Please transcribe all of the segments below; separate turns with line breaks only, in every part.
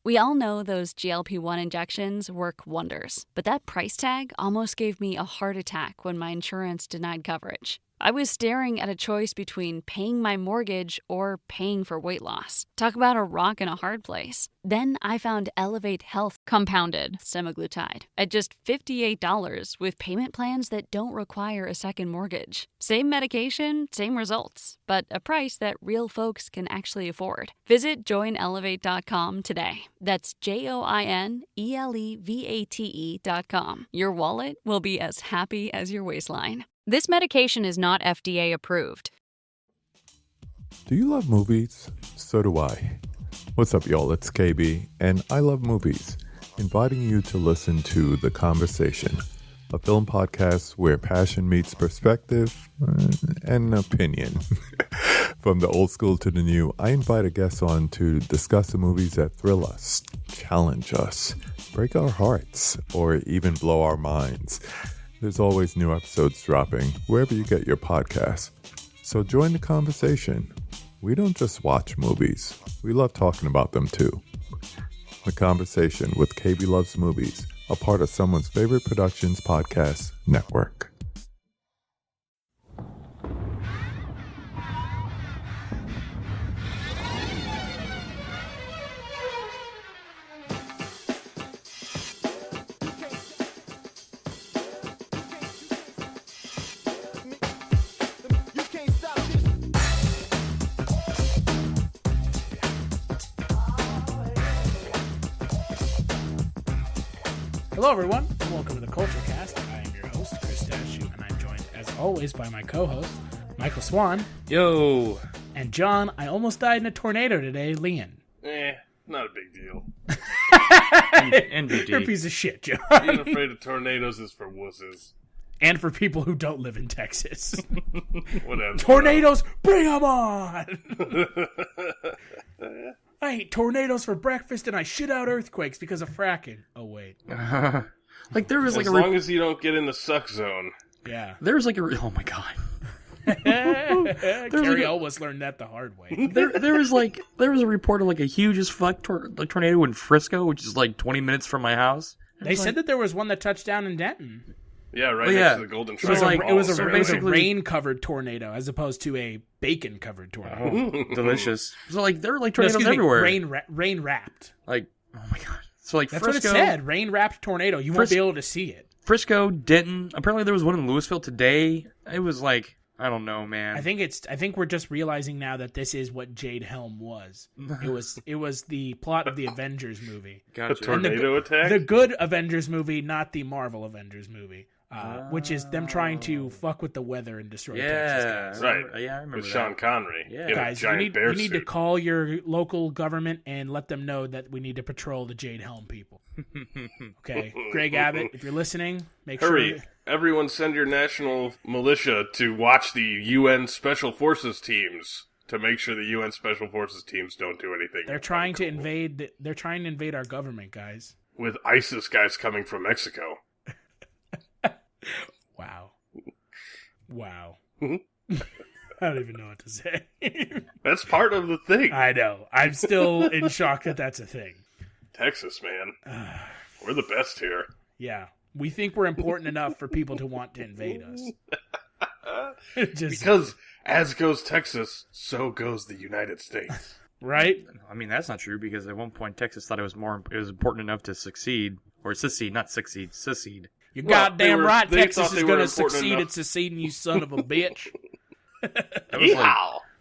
We all know those GLP-1 injections work wonders, but that price tag almost gave me a heart attack when my insurance denied coverage. I was staring at a choice between paying my mortgage or paying for weight loss. Talk about a rock and a hard place. Then I found Elevate Health compounded semaglutide at just $58 with payment plans that don't require a second mortgage. Same medication, same results, but a price that real folks can actually afford. Visit joinelevate.com today. That's JOINELEVATE.com. Your wallet will be as happy as your waistline. This medication is not FDA approved.
Do you love movies? So do I. What's up, y'all? It's KB, and I love movies. Inviting you to listen to The Conversation, a film podcast where passion meets perspective and opinion. From the old school to the new, I invite a guest on to discuss the movies that thrill us, challenge us, break our hearts, or even blow our minds. There's always new episodes dropping wherever you get your podcasts. So join the conversation. We don't just watch movies. We love talking about them too. The Conversation with KB Loves Movies, a part of Someone's Favorite Productions podcast network.
Hello, everyone, and welcome to the Kulturecast. I am your host, Chris Stachiw, and I'm joined, as always, by my co-host, Michael Swan.
Yo!
And John, I almost died in a tornado today, Leon.
Not a big deal.
You're a piece of shit, John.
Being afraid of tornadoes is for wusses.
And for people who don't live in Texas.
Whatever.
Tornadoes, bring them on! I eat tornadoes for breakfast and I shit out earthquakes because of fracking. Oh, wait.
Like there was
as long as you don't get in the suck zone.
Yeah.
There was like a oh my god.
Carrie almost learned that the hard way.
There was a report of like a huge as fuck tornado in Frisco, which is like 20 minutes from my house.
They said that there was one that touched down in Denton.
Yeah, right next to the Golden Triangle.
It was a rain-covered tornado as opposed to a bacon-covered tornado.
Oh, delicious. So like there were like tornadoes everywhere.
Rain-wrapped.
Like, oh my god. So like
that's
Frisco,
what it said. Rain-wrapped tornado. You won't be able to see it.
Frisco, Denton. Apparently there was one in Louisville today. It was like, I don't know, man.
I think we're just realizing now that this is what Jade Helm was. It was the plot of the Avengers movie.
Gotcha.
A tornado attack?
The good Avengers movie, not the Marvel Avengers movie. Which is them trying to fuck with the weather and destroy Texas.
Right.
Yeah, I remember
with
that.
Sean Connery.
Yeah.
Guys, you need to call your local government and let them know that we need to patrol the Jade Helm people. Okay, Greg Abbott, if you're listening,
Hurry. Everyone send your national militia to watch the UN Special Forces teams to make sure the UN Special Forces teams don't do anything.
They're trying to invade. They're trying to invade our government, guys.
With ISIS guys coming from Mexico.
Wow. I don't even know what to say.
That's part of the thing.
I know. I'm still in shock that that's a thing.
Texas, man. We're the best here.
Yeah. We think we're important enough for people to want to invade us.
Because as goes Texas, so goes the United States.
Right?
I mean, that's not true because at one point Texas thought it was important enough to succeed. Or secede, not succeed, secede.
You're goddamn right Texas is going to succeed at seceding, you son of a bitch.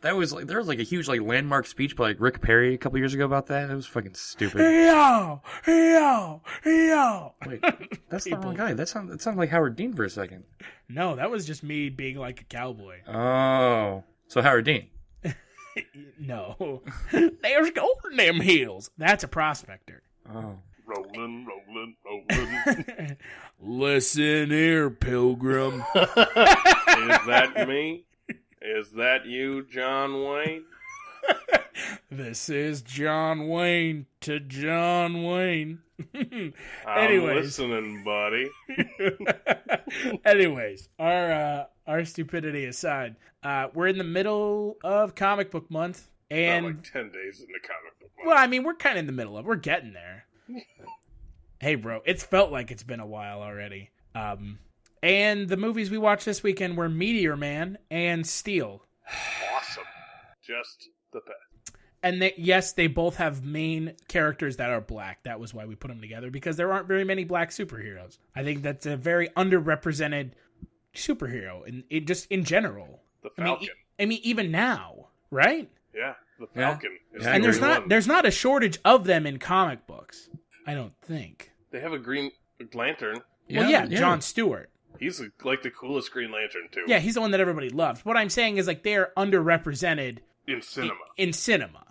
There was like a huge like landmark speech by like Rick Perry a couple years ago about that. It was fucking stupid.
Yo.
Wait, that's the wrong guy. That sounded like Howard Dean for a second.
No, that was just me being like a cowboy.
Oh, so Howard Dean.
No. There's gold in them hills. That's a prospector.
Oh.
Rolling.
Listen here, pilgrim.
Is that me? Is that you, John Wayne?
This is John Wayne to John Wayne.
I'm listening, buddy.
Anyways, our stupidity aside, we're in the middle of comic book month, And
like 10 days in the comic book month.
well, I mean, we're kind of in the middle of. We're getting there. Hey, bro, it's felt like it's been a while already. And the movies we watched this weekend were Meteor Man and Steel.
Awesome. Just the best.
And yes, they both have main characters that are black. That was why we put them together, because there aren't very many black superheroes. I think that's a very underrepresented superhero just in general.
The Falcon.
I mean, even now, right?
Yeah, the Falcon.
Yeah.
And
Is
there's not a shortage of them in comic books. I don't think.
They have a Green Lantern.
Well, yeah, John Stewart.
He's like the coolest Green Lantern too.
Yeah, he's the one that everybody loves. What I'm saying is, like, they're underrepresented
In cinema.
In cinema.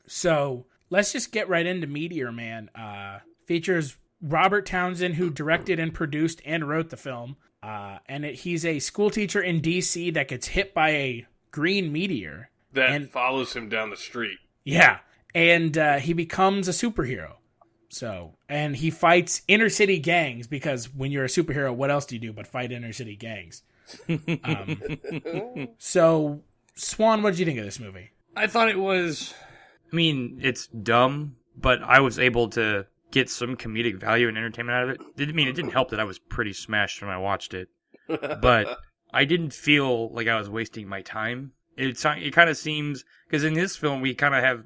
So let's just get right into Meteor Man. Features Robert Townsend, who directed and produced and wrote the film. And he's a school teacher in D.C. that gets hit by a green meteor.
That follows him down the street.
Yeah. And he becomes a superhero. So, and he fights inner city gangs, because when you're a superhero, what else do you do but fight inner city gangs? So, Swan, what did you think of this movie?
I thought it was... I mean, it's dumb, but I was able to get some comedic value and entertainment out of it. It didn't help that I was pretty smashed when I watched it. But I didn't feel like I was wasting my time. It kind of seems... Because in this film, we kind of have...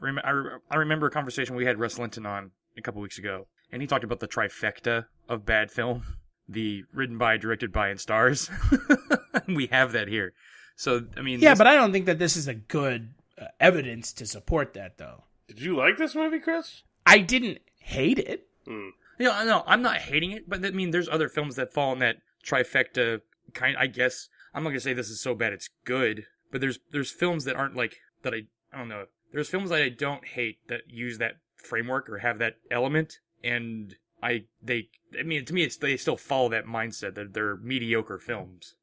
I remember a conversation we had Russ Linton on a couple weeks ago, and he talked about the trifecta of bad film. The written by, directed by, and stars. We have that here. So, I mean...
Yeah, but I don't think that this is a good evidence to support that, though.
Did you like this movie, Chris?
I didn't hate it.
No, I'm not hating it, but I mean, there's other films that fall in that trifecta kind. I guess I'm not gonna say this is so bad it's good, but there's films that aren't like that. I don't know. There's films that I don't hate that use that framework or have that element, and to me, they still follow that mindset that they're mediocre films.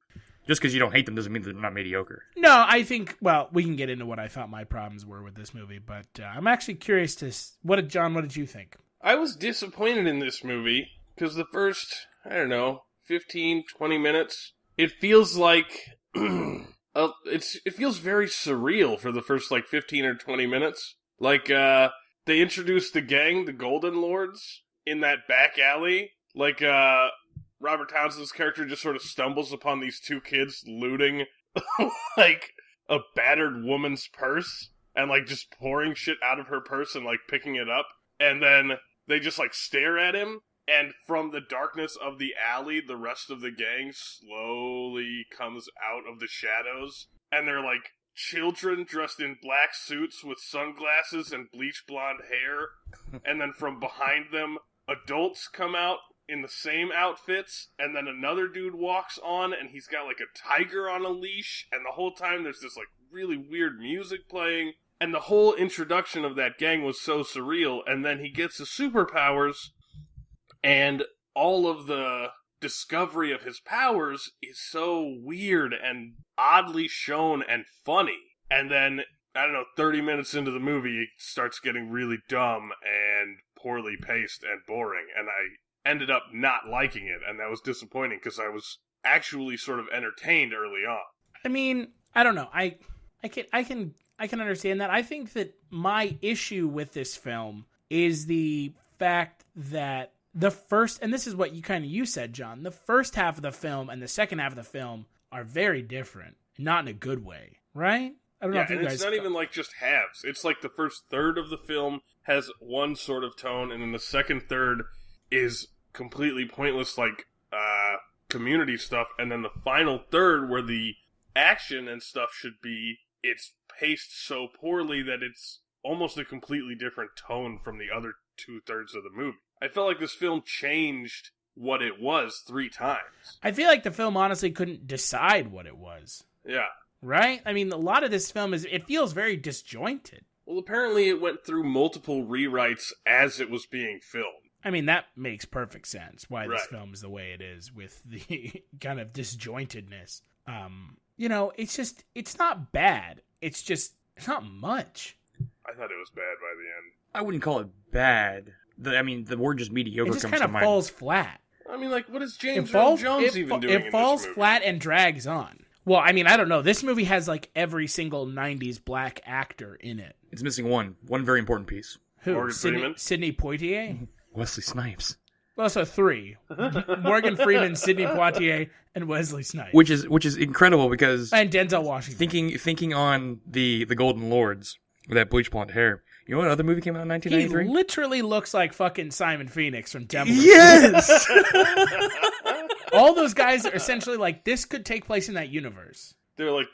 Just because you don't hate them doesn't mean they're not mediocre.
No, I think, well, we can get into what I thought my problems were with this movie, but I'm actually curious what did you think?
I was disappointed in this movie because the first, 15, 20 minutes, it feels like, it feels very surreal for the first, 15 or 20 minutes. Like, they introduced the gang, the Golden Lords, in that back alley. Like, Robert Townsend's character just sort of stumbles upon these two kids looting, a battered woman's purse, and, just pouring shit out of her purse and, picking it up. And then they just, stare at him, and from the darkness of the alley, the rest of the gang slowly comes out of the shadows. And they're, children dressed in black suits with sunglasses and bleach blonde hair. And then from behind them, adults come out in the same outfits, and then another dude walks on, and he's got, a tiger on a leash, and the whole time there's this, really weird music playing, and the whole introduction of that gang was so surreal, and then he gets his superpowers, and all of the discovery of his powers is so weird and oddly shown and funny, and then, 30 minutes into the movie, it starts getting really dumb and poorly paced and boring, and I ended up not liking it, and that was disappointing because I was actually sort of entertained early on.
I mean, I don't know. I can understand that. I think that my issue with this film is the fact that the first, and this is what you said, John, the first half of the film and the second half of the film are very different, not in a good way, right? I don't know if you guys...
it's not even just halves. It's the first third of the film has one sort of tone, and then the second third is completely pointless, community stuff, and then the final third, where the action and stuff should be, it's paced so poorly that it's almost a completely different tone from the other 2/3 of the movie. I felt like this film changed what it was 3 times.
I feel like the film honestly couldn't decide what it was.
Yeah.
Right? I mean, a lot of this film it feels very disjointed.
Well, apparently it went through multiple rewrites as it was being filmed.
I mean, that makes perfect sense why this
Right.
film is the way it is with the kind of disjointedness. It's not bad. It's not much.
I thought it was bad by the end.
I wouldn't call it bad. The word just mediocre
It just
comes
kind
to
of
mind.
falls flat.
I mean, what is James Earl Jones even doing in this movie?
It falls flat and drags on. Well, I mean, I don't know. This movie has like every single 90s black actor in it.
It's missing one very important piece.
Who?
Morgan Freeman?
Sidney Poitier?
Wesley Snipes.
Well, so 3. Morgan Freeman, Sidney Poitier, and Wesley Snipes.
Which is incredible because
And Denzel Washington.
thinking on the Golden Lords with that bleach blonde hair. You know what other movie came out in
He
1993?
literally looks like fucking Simon Phoenix from Demolition.
Yes.
All those guys are essentially like, this could take place in that universe.
They're like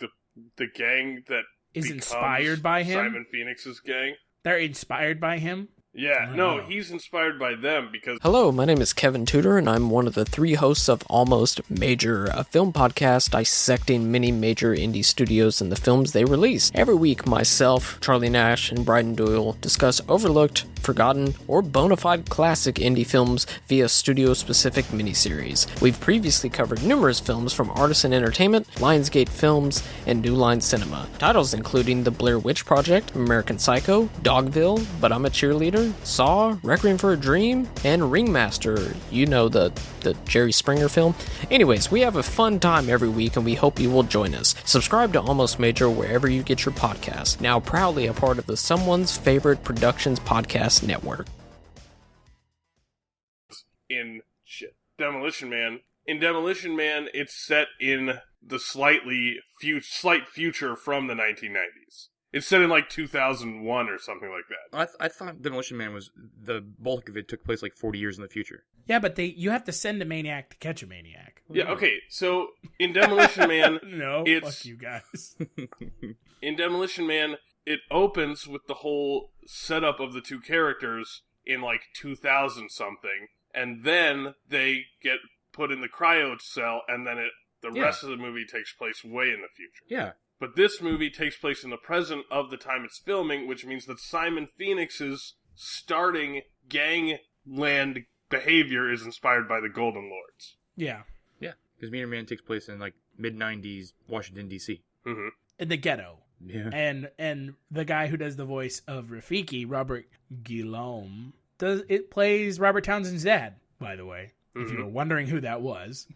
the gang that
Is
becomes
inspired by him?
Simon Phoenix's gang.
They're inspired by him?
Yeah, no, he's inspired by them because
Hello, my name is Kevin Tudor, and I'm one of the 3 hosts of Almost Major, a film podcast dissecting many major indie studios and the films they release. Every week, myself, Charlie Nash, and Bryden Doyle discuss overlooked, forgotten, or bona fide classic indie films via studio-specific miniseries. We've previously covered numerous films from Artisan Entertainment, Lionsgate Films, and New Line Cinema. Titles including The Blair Witch Project, American Psycho, Dogville, But I'm a Cheerleader, Saw, Requiem for a Dream, and Ringmaster. You know, the Jerry Springer film. Anyways, we have a fun time every week, and we hope you will join us. Subscribe to Almost Major wherever you get your podcasts. Now proudly a part of the Someone's Favorite Productions podcast network.
in Demolition Man. In Demolition Man, it's set in the slight future from the 1990s. It's set in like 2001 or something like that.
I thought Demolition Man was the bulk of it took place like 40 years in the future.
Yeah, but you have to send a maniac to catch a maniac.
Yeah, okay. So in Demolition Man,
No,
it's
fuck you guys.
in Demolition Man, it opens with the whole setup of the two characters in like 2000 something, and then they get put in the cryo cell, and then the rest of the movie takes place way in the future.
Yeah.
But this movie takes place in the present of the time it's filming, which means that Simon Phoenix's starting gangland behavior is inspired by the Golden Lords.
Yeah.
Yeah. Because Meteor Man takes place in like mid-90s Washington, D.C.
Mm-hmm.
In the ghetto.
Yeah.
And the guy who does the voice of Rafiki, Robert Guillaume, plays Robert Townsend's dad, by the way.
Mm-hmm.
If you were wondering who that was.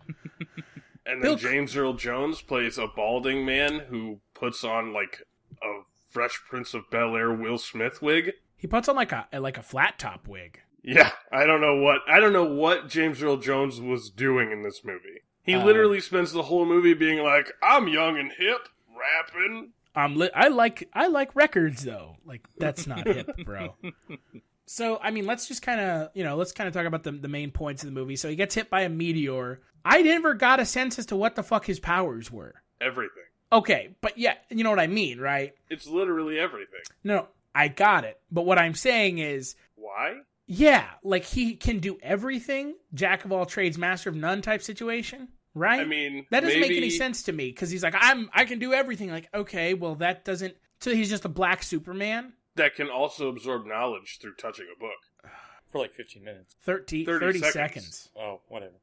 And then James Earl Jones plays a balding man who puts on like a Fresh Prince of Bel-Air Will Smith wig.
He puts on like a flat top wig.
Yeah, I don't know what James Earl Jones was doing in this movie. He literally spends the whole movie being like, "I'm young and hip, rapping."
I like records though. Like that's not hip, bro. So I mean, let's just kind of talk about the main points of the movie. So he gets hit by a meteor. I never got a sense as to what the fuck his powers were.
Everything.
Okay, but yeah, you know what I mean, right?
It's literally everything.
No, I got it. But what I'm saying is,
Why?
yeah, like he can do everything, jack of all trades, master of none type situation, right?
I mean,
that doesn't make
maybe-
any sense to me because he's like, I can do everything. Like, okay, well that doesn't. So he's just a black Superman.
That can also absorb knowledge through touching a book.
For like 15 minutes.
30
seconds.
seconds.
Oh, whatever.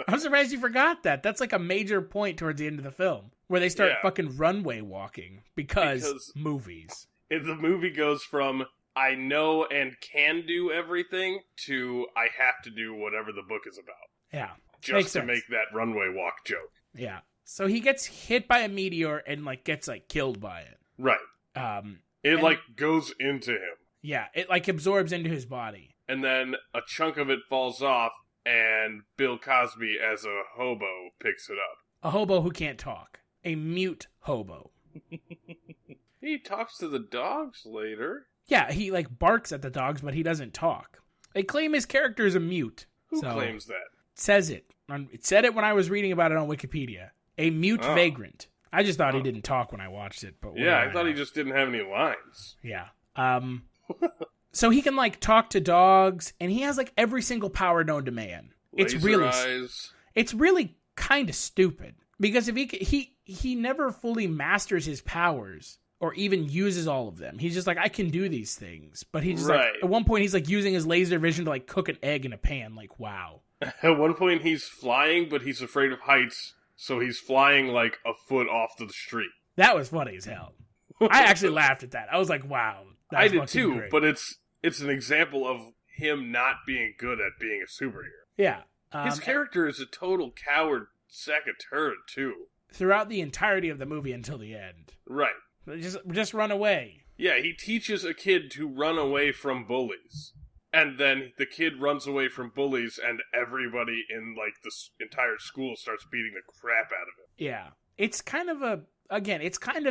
I'm surprised you forgot that. That's like a major point towards the end of the film where they start fucking runway walking because movies.
The movie goes from I know and can do everything to I have to do whatever the book is about.
Yeah.
Just to make that runway walk joke.
Yeah. So he gets hit by a meteor and like gets like killed by it.
Right. It like goes into him.
Yeah, it like absorbs into his body.
And then a chunk of it falls off, and Bill Cosby as a hobo picks it up.
A hobo who can't talk. A mute hobo.
He talks to the dogs later.
Yeah, he like barks at the dogs, but he doesn't talk. They claim his character is a mute.
Who claims that?
Says it. It said it when I was reading about it on Wikipedia. A mute vagrant. I just thought he didn't talk when I watched it. But
yeah, I thought he just didn't have any lines.
Yeah. So he can like talk to dogs, and he has like every single power known to man.
Laser eyes.
It's really kind of stupid because if he never fully masters his powers or even uses all of them. He's just like, I can do these things, but he's just like at one point he's like using his laser vision to like cook an egg in a pan. Like, wow.
At one point he's flying, but he's afraid of heights, so he's flying like a foot off to the street.
That was funny as hell. I actually laughed at that. I was like, wow.
I did too,
great.
but it's an example of him not being good at being a superhero.
Yeah.
His character is a total coward sack of turd, too.
throughout the entirety of the movie until the end.
Right.
Just run away.
Yeah, he teaches a kid to run away from bullies. And then the kid runs away from bullies, and everybody in, like, this entire school starts beating the crap out of him.
Yeah. It's kind of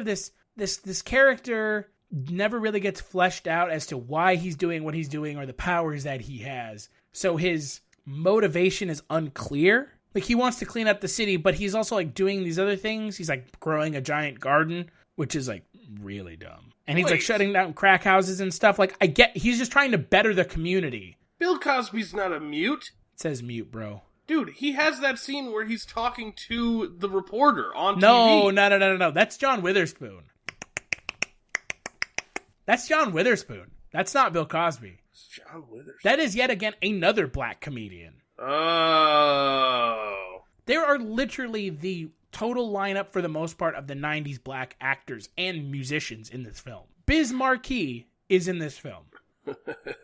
this character never really gets fleshed out as to why he's doing what he's doing or the powers that he has. So his motivation is unclear. Like, he wants to clean up the city, but he's also, like, doing these other things. He's, like, growing a giant garden, which is, like, really dumb. And he's, like, shutting down crack houses and stuff. Like, he's just trying to better the community.
Bill Cosby's not a mute.
It says mute, bro.
Dude, he has that scene where he's talking to the reporter on TV.
No. That's John Witherspoon. That's John Witherspoon. That's not Bill Cosby.
It's John Witherspoon.
That is yet again another black comedian.
Oh.
There are literally the total lineup for the most part of the 90s black actors and musicians in this film. Biz Markie is in this film.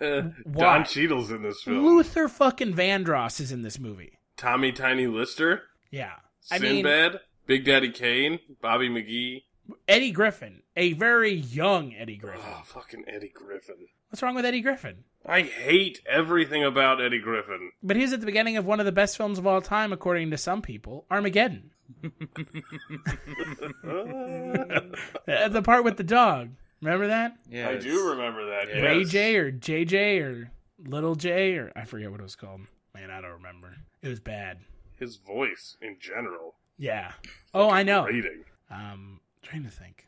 Don Cheadle's in this film.
Luther fucking Vandross is in this movie.
Tommy Tiny Lister.
Yeah.
Sinbad. Big Daddy Kane. Bobby McGee.
Eddie Griffin. A very young Eddie Griffin.
Oh, fucking Eddie Griffin.
What's wrong with Eddie Griffin?
I hate everything about Eddie Griffin.
But he's at the beginning of one of the best films of all time, according to some people, Armageddon. The part with the dog. Remember that?
Yeah,
I do remember that. Yes.
Ray J or JJ or Little J or I forget what it was called. Man, I don't remember. It was bad.
His voice in general.
Yeah. Oh, I know.
Rating.
Trying to think.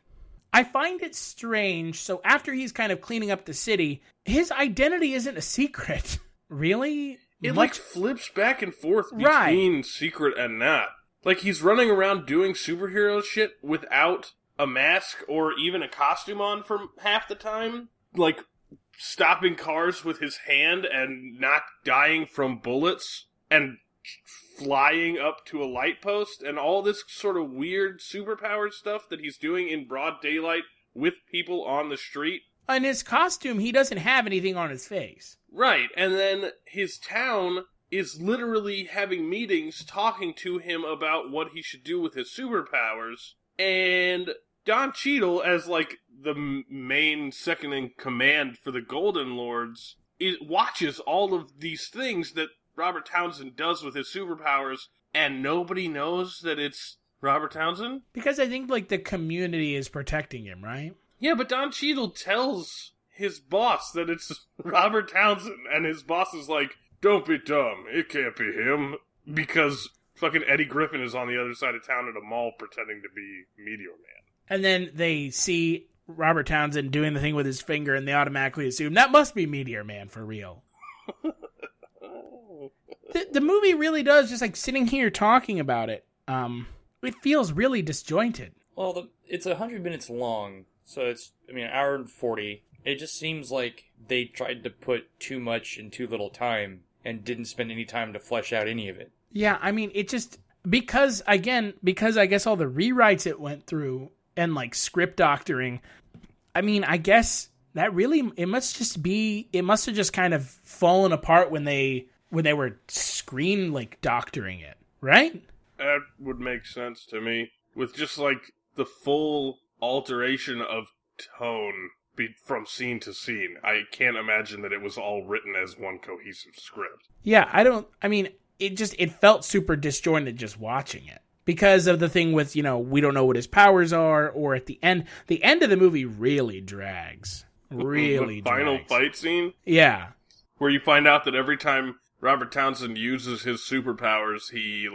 I find it strange. So after he's kind of cleaning up the city, his identity isn't a secret. Really?
It like flips back and forth between secret and not. Like he's running around doing superhero shit without a mask or even a costume on for half the time. Like stopping cars with his hand and not dying from bullets and flying up to a light post and all this sort of weird superpower stuff that he's doing in broad daylight with people on the street.
In his costume, he doesn't have anything on his face.
Right, and then his town is literally having meetings talking to him about what he should do with his superpowers, and Don Cheadle, as like the main second in command for the Golden Lords, watches all of these things that Robert Townsend does with his superpowers, and nobody knows that it's Robert Townsend?
Because I think, like, the community is protecting him, right?
Yeah, but Don Cheadle tells his boss that it's Robert Townsend, and his boss is like, don't be dumb, it can't be him, because fucking Eddie Griffin is on the other side of town at a mall pretending to be Meteor Man. And
then they see Robert Townsend doing the thing with his finger, and they automatically assume, that must be Meteor Man for real. The movie really does, just like sitting here talking about it, it feels really disjointed.
Well, it's 100 minutes long, so it's, an hour and 40. It just seems like they tried to put too much in too little time and didn't spend any time to flesh out any of it. Yeah,
it just, because I guess all the rewrites it went through and like script doctoring, I guess that really, it must have just kind of fallen apart when they were screen like doctoring it, right?
That would make sense to me. With just like the full alteration of tone from scene to scene, I can't imagine that it was all written as one cohesive script.
Yeah, it felt super disjointed just watching it. Because of the thing with, we don't know what his powers are, or at the end of the movie really drags. Really
drags. The final fight scene?
Yeah.
Where you find out that every time Robert Townsend uses his superpowers, he,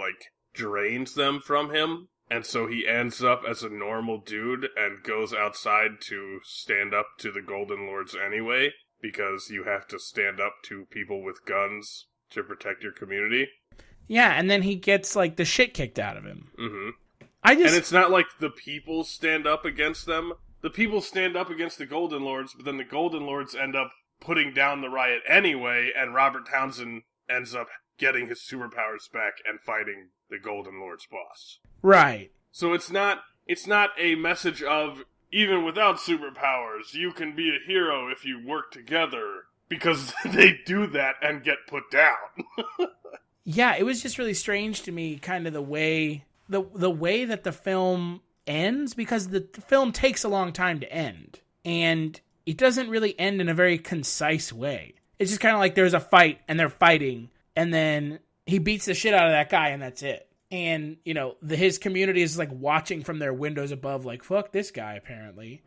drains them from him, and so he ends up as a normal dude and goes outside to stand up to the Golden Lords anyway, because you have to stand up to people with guns to protect your community.
Yeah, and then he gets, the shit kicked out of him.
Mm-hmm. And it's not like the people stand up against them. The people stand up against the Golden Lords, but then the Golden Lords end up putting down the riot anyway, and Robert Townsend ends up getting his superpowers back and fighting the Golden Lord's boss.
Right.
So it's not a message of, even without superpowers, you can be a hero if you work together, because they do that and get put down.
Yeah, it was just really strange to me, kind of the way the way that the film ends, because the film takes a long time to end, and it doesn't really end in a very concise way. It's just kind of like there's a fight and they're fighting, and then he beats the shit out of that guy, and that's it. And, you know, his community is like watching from their windows above, like, fuck this guy, apparently.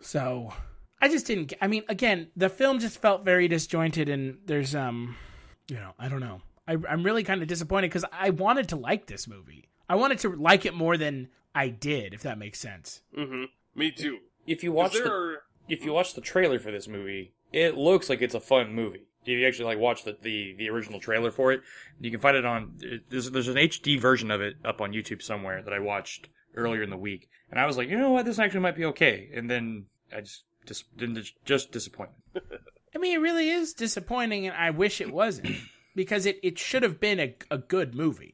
So I just didn't, I mean, again, the film just felt very disjointed, and there's, you know, I don't know. I'm really kind of disappointed because I wanted to like this movie. I wanted to like it more than I did, if that makes sense.
Mm-hmm. Me too.
If you watch the trailer for this movie, it looks like it's a fun movie. If you actually like watch the original trailer for it, you can find it on. There's an HD version of it up on YouTube somewhere that I watched earlier in the week, and I was like, you know what, this actually might be okay. And then I just disappointed.
I mean, it really is disappointing, and I wish it wasn't, because it should have been a good movie.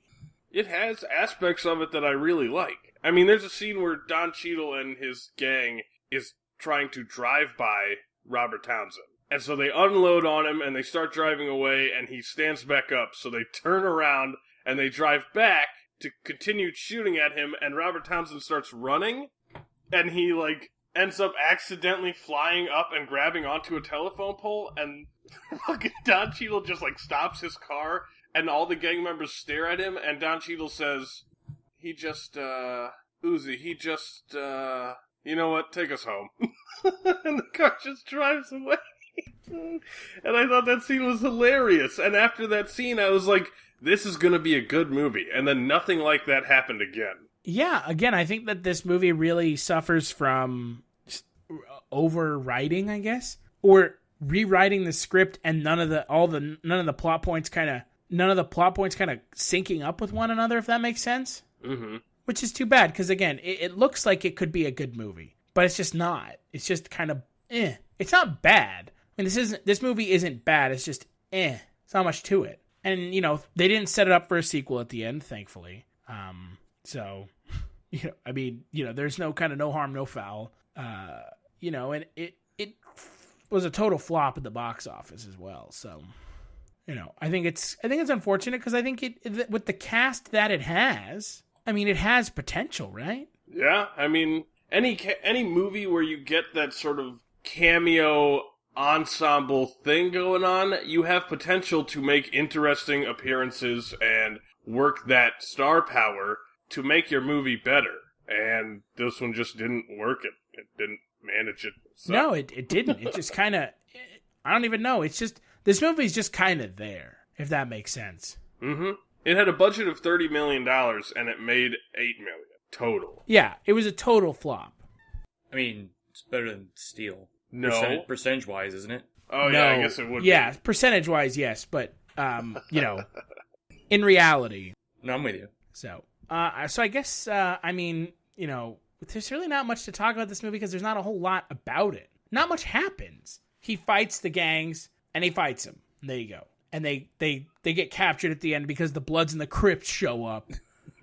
It has aspects of it that I really like. I mean, there's a scene where Don Cheadle and his gang is trying to drive by Robert Townsend. And so they unload on him, and they start driving away, and he stands back up. So they turn around, and they drive back to continue shooting at him, and Robert Townsend starts running, and he, like, ends up accidentally flying up and grabbing onto a telephone pole, and fucking Don Cheadle just, like, stops his car, and all the gang members stare at him, and Don Cheadle says, Uzi, you know what, take us home. And the car just drives away. And I thought that scene was hilarious. And after that scene, I was like, this is going to be a good movie. And then nothing like that happened again.
Yeah, again, I think that this movie really suffers from overwriting, I guess, or rewriting the script, and none of the plot points kind of syncing up with one another, if that makes sense.
Mm-hmm.
Which is too bad, because again, it looks like it could be a good movie, but it's just not. It's just kind of It's not bad. I mean, this movie isn't bad. It's just It's not much to it. And, you know, they didn't set it up for a sequel at the end, thankfully. So, you know, I mean, you know, there's no harm, no foul. You know, and it was a total flop at the box office as well. So, you know, I think it's unfortunate, because I think with the cast that it has, I mean, it has potential, right?
Yeah, I mean, any movie where you get that sort of cameo ensemble thing going on, you have potential to make interesting appearances and work that star power to make your movie better. And this one just didn't work. It didn't manage it. So.
No, it didn't. It just kind of, I don't even know. It's just, this movie's just kind of there, if that makes sense.
Mm-hmm. It had a budget of $30 million, and it made $8 million total.
Yeah, it was a total flop.
I mean, it's better than Steel.
No.
Percentage-wise, isn't it?
Oh, yeah, I guess it would
Yeah,
be.
percentage-wise, yes, but, you know, in reality.
No, I'm with you.
So I guess, I mean, you know, there's really not much to talk about this movie, because there's not a whole lot about it. Not much happens. He fights the gangs, and he fights them. There you go. And they get captured at the end because the Bloods and the Crips show up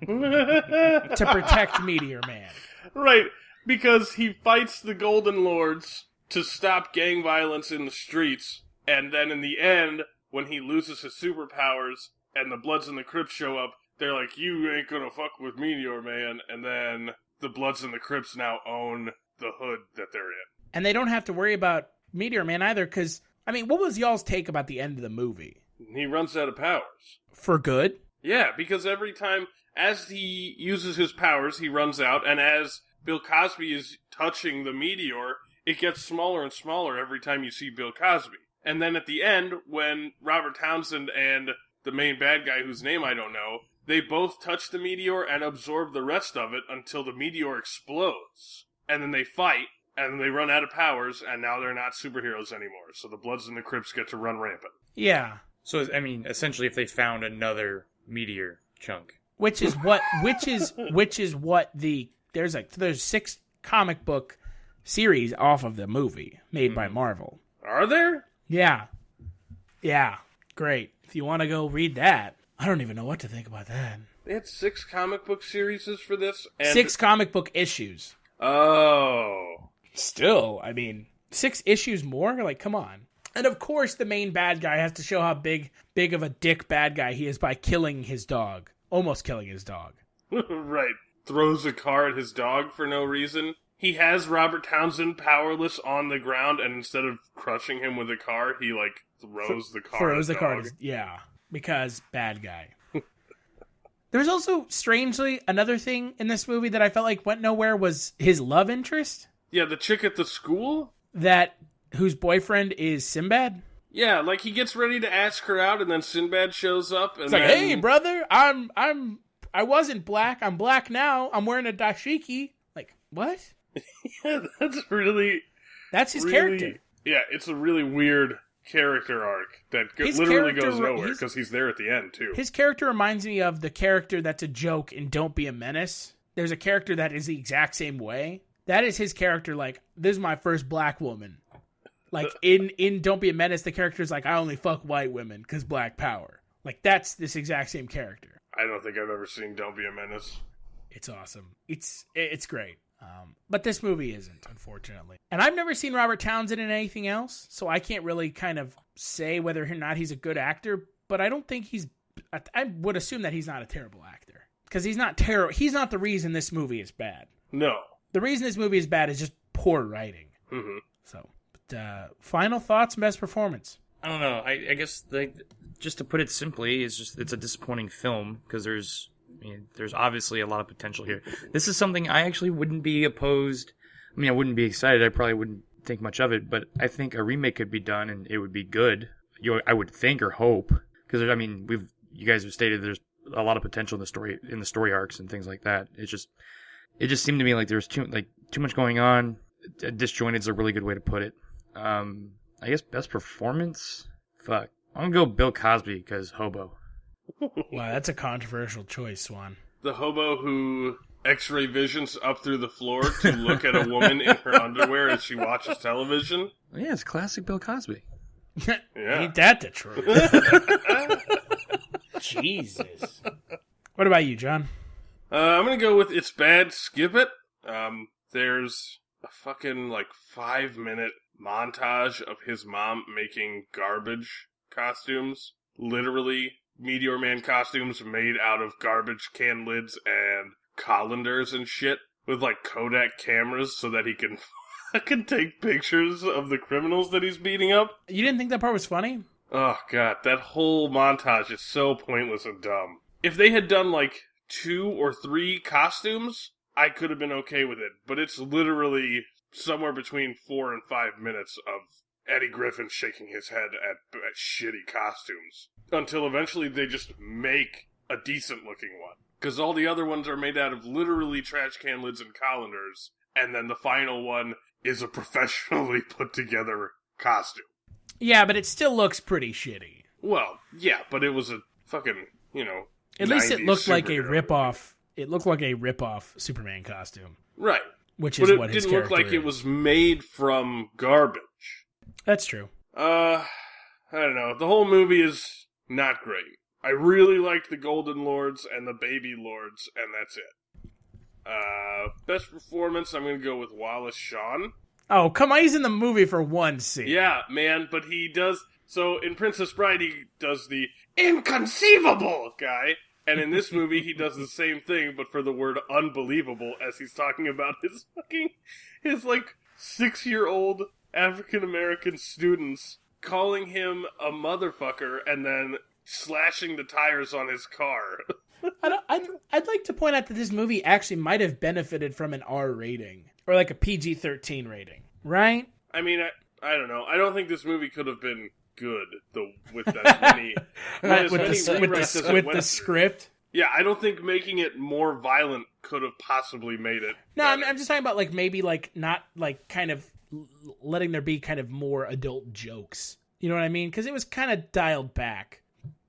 to protect Meteor Man.
Right, because he fights the Golden Lords to stop gang violence in the streets, and then in the end, when he loses his superpowers and the Bloods and the Crips show up, they're like, you ain't gonna fuck with Meteor Man, and then the Bloods and the Crips now own the hood that they're in.
And they don't have to worry about Meteor Man either, because, I mean, what was y'all's take about the end of the movie?
He runs out of powers.
For good?
Yeah, because every time, as he uses his powers, he runs out, and as Bill Cosby is touching the meteor, it gets smaller and smaller every time you see Bill Cosby. And then at the end, when Robert Townsend and the main bad guy, whose name I don't know, they both touch the meteor and absorb the rest of it until the meteor explodes. And then they fight, and then they run out of powers, and now they're not superheroes anymore. So the Bloods and the Crips get to run rampant.
Yeah.
So, I mean, essentially, if they found another meteor chunk.
Which is what there's 6 comic book series off of the movie made by Marvel.
Are there?
Yeah. Yeah. Great. If you want to go read that, I don't even know what to think about that.
They had 6 comic book series for this? And
6 comic book issues.
Oh.
Still, I mean, 6 issues more? Like, come on. And of course, the main bad guy has to show how big of a dick bad guy he is by killing his dog. almost killing his dog.
Right. Throws a car at his dog for no reason. He has Robert Townsend powerless on the ground, and instead of crushing him with a car, he, like, throws the car at the dog.
Yeah, because bad guy. There's also, strangely, another thing in this movie that I felt like went nowhere was his love interest.
Yeah, the chick at the school?
Whose boyfriend is Sinbad?
Yeah, like he gets ready to ask her out, and then Sinbad shows up, and
it's like, hey, brother, I wasn't black. I'm black now. I'm wearing a dashiki. Like, what?
Yeah,
that's his character.
Yeah, it's a really weird character arc that literally goes nowhere because he's there at the end, too.
His character reminds me of the character that's a joke in Don't Be a Menace. There's a character that is the exact same way. That is his character, like, this is my first black woman. Like, in Don't Be a Menace, the character's like, I only fuck white women because black power. Like, that's this exact same character.
I don't think I've ever seen Don't Be a Menace.
It's awesome. It's great. But this movie isn't, unfortunately. And I've never seen Robert Townsend in anything else, so I can't really kind of say whether or not he's a good actor, but I don't think I would assume that he's not a terrible actor. Because he's not terrible. He's not the reason this movie is bad.
No.
The reason this movie is bad is just poor writing.
Mm-hmm.
So, final thoughts and best performance.
I don't know. I guess, just to put it simply, it's a disappointing film because there's obviously a lot of potential here. This is something I actually wouldn't be opposed. I mean, I wouldn't be excited. I probably wouldn't think much of it, but I think a remake could be done and it would be good. I would think or hope, because I mean, you guys have stated there's a lot of potential in the story arcs and things like that. It just seemed to me like there's too much going on. Disjointed is a really good way to put it. I guess best performance. Fuck, I'm gonna go Bill Cosby because hobo.
Wow, that's a controversial choice, Swan.
The hobo who X-ray visions up through the floor to look at a woman in her underwear as she watches television.
Yeah, it's classic Bill Cosby.
Yeah.
Ain't that the truth? Jesus. What about you, John?
I'm gonna go with It's Bad, Skip It. There's a fucking 5-minute montage of his mom making garbage costumes. Literally, Meteor Man costumes made out of garbage can lids and colanders and shit with Kodak cameras so that he can fucking take pictures of the criminals that he's beating up.
You didn't think that part was funny?
Oh god, that whole montage is so pointless and dumb. If they had done 2 or 3 costumes, I could have been okay with it, but it's literally somewhere between 4 and 5 minutes of Eddie Griffin shaking his head at shitty costumes. Until eventually they just make a decent looking one. Because all the other ones are made out of literally trash can lids and colanders, and then the final one is a professionally put together costume.
Yeah, but it still looks pretty shitty.
Well, yeah, but it was a fucking,
At least it looked like a
superhero
ripoff. It looked like a ripoff Superman costume.
Right.
Which is what his character is.
But it didn't look like it was made from garbage.
That's true.
I don't know. The whole movie is not great. I really liked the Golden Lords and the Baby Lords, and that's it. Best performance, I'm going to go with Wallace Shawn.
Oh, come on. He's in the movie for one scene.
Yeah, man, but he does... So, in Princess Bride, he does the inconceivable guy, and in this movie, he does the same thing, but for the word unbelievable, as he's talking about his 6-year-old African-American students calling him a motherfucker and then slashing the tires on his car.
I'd like to point out that this movie actually might have benefited from an R rating. Or a PG-13 rating. Right?
I mean, I don't know. I don't think this movie could have been good, though, with as many...
with the script?
Yeah, I don't think making it more violent could have possibly made it
No,
better.
I'm just talking about maybe not kind of letting there be kind of more adult jokes. You know what I mean? Because it was kind of dialed back.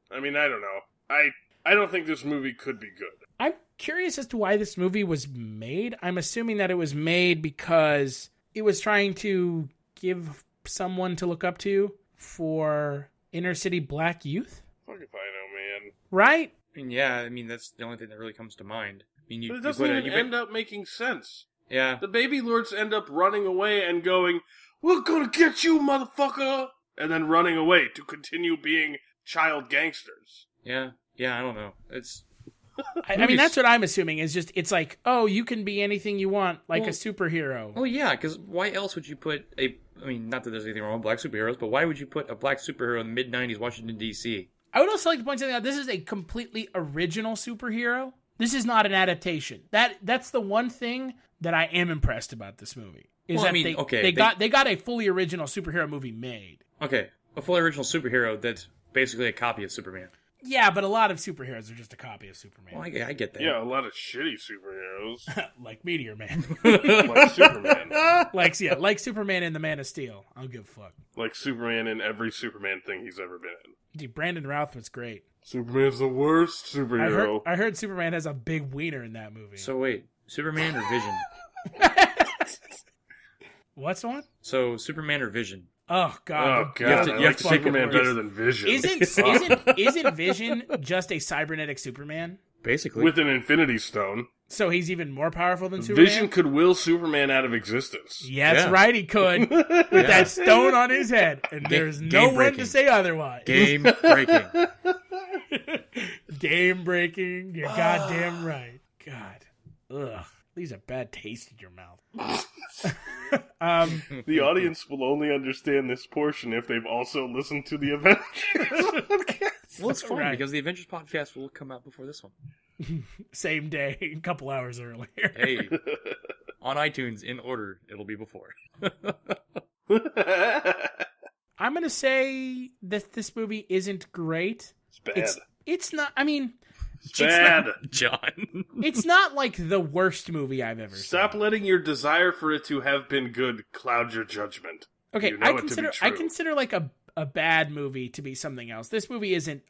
I mean, I don't know. I don't think this movie could be good.
I'm curious as to why this movie was made. I'm assuming that it was made because it was trying to give someone to look up to for inner city black youth.
Fuck if I know, man.
Right?
I mean, yeah, that's the only thing that really comes to mind. I mean,
But it doesn't even end up making sense.
Yeah.
The Baby Lords end up running away and going, "We're gonna get you, motherfucker!" And then running away to continue being child gangsters.
Yeah, I don't know. It's
I mean, that's what I'm assuming is just, it's like, oh, you can be anything you want, like a superhero.
Oh, yeah, because why else would you put I mean, not that there's anything wrong with black superheroes, but why would you put a black superhero in the mid-90s Washington, D.C.?
I would also like to point something out. This is a completely original superhero. This is not an adaptation. That's the one thing that I am impressed about this movie. They got a fully original superhero movie made.
Okay, a fully original superhero that's basically a copy of Superman.
Yeah, but a lot of superheroes are just a copy of Superman.
Well, I get that.
Yeah, a lot of shitty superheroes.
Like Meteor Man.
Like Superman.
Like Superman in The Man of Steel. I don't give a fuck.
Like Superman in every Superman thing he's ever been in.
Dude, Brandon Routh was great.
Superman's the worst superhero.
I heard Superman has a big wiener in that movie.
So wait, Superman or Vision?
What's the one?
So Superman or Vision?
Oh God!
Oh God! I like Superman better than Vision.
Isn't Vision just a cybernetic Superman?
Basically,
with an Infinity Stone.
So he's even more powerful than Superman?
Vision could will Superman out of existence.
Yeah, that's right, he could. With that stone on his head. And there's no one to say otherwise.
Game breaking.
Game breaking. You're goddamn right. God. Ugh. Leaves a bad taste in your mouth.
The audience will only understand this portion if they've also listened to the Avengers podcast.
Well, it's fun because the Avengers podcast will come out before this one.
Same day, a couple hours earlier.
Hey, on iTunes, in order, it'll be before.
I'm going to say that this movie isn't great.
It's bad.
It's not, I mean...
It's bad.
John.
It's not like the worst movie I've ever seen.
Stop letting your desire for it to have been good cloud your judgment.
Okay,
you know
I consider like a bad movie to be something else. This movie isn't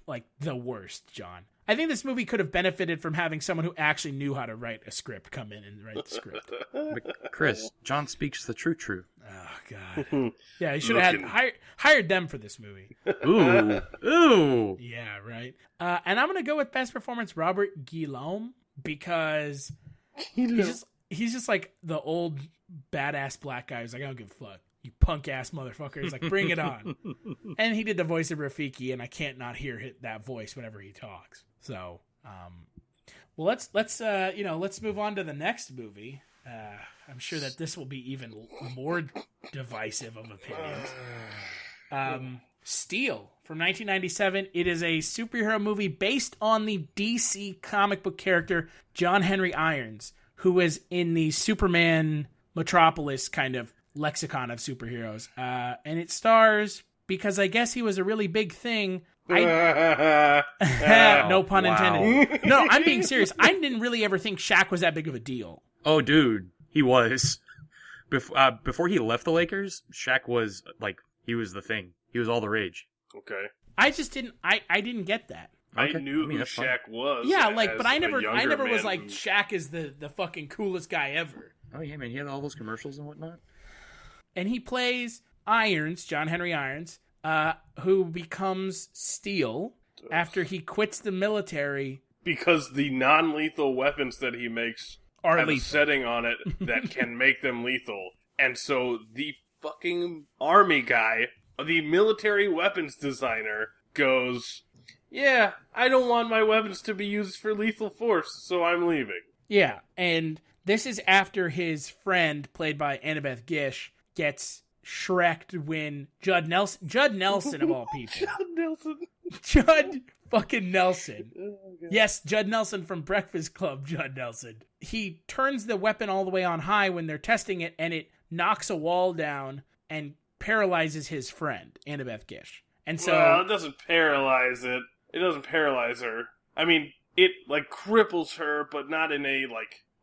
like the worst, John. I think this movie could have benefited from having someone who actually knew how to write a script come in and write the script.
But Chris, John speaks the true.
Oh, God. Yeah, he should have hired them for this movie.
Ooh.
Yeah, right. And I'm going to go with best performance, Robert Guillaume, because he's just like the old badass black guy who's like, I don't give a fuck. You punk ass motherfucker. He's like, bring it on. And he did the voice of Rafiki, and I can't not hear that voice whenever he talks. So, well, let's move on to the next movie. I'm sure that this will be even more divisive of opinions. Steel from 1997. It is a superhero movie based on the DC comic book character John Henry Irons, who was in the Superman Metropolis kind of lexicon of superheroes. And it stars, because I guess he was a really big thing. No pun intended. No, I'm being serious. I didn't really ever think Shaq was that big of a deal.
Oh, dude, he was. Before he left the Lakers, Shaq was he was the thing. He was all the rage.
Okay.
I just didn't. I didn't get that.
Okay. I knew who Shaq was.
Yeah, but I never was like Shaq is the fucking coolest guy ever.
Oh yeah, man, he had all those commercials and whatnot.
And he plays Irons, John Henry Irons, who becomes Steel after he quits the military. Because
the non-lethal weapons that he makes have a setting on it that can make them lethal. And so the fucking army guy, the military weapons designer, goes, yeah, I don't want my weapons to be used for lethal force, so I'm leaving.
Yeah, and this is after his friend, played by Annabeth Gish, gets Shrek'd when Judd Nelson of all people. Judd fucking Nelson. Yes, Judd Nelson from Breakfast Club, Judd Nelson. He turns the weapon all the way on high when they're testing it, and it knocks a wall down and paralyzes his friend, Annabeth Gish. And so,
well, it doesn't paralyze it. It doesn't paralyze her. I mean, it cripples her, but not in a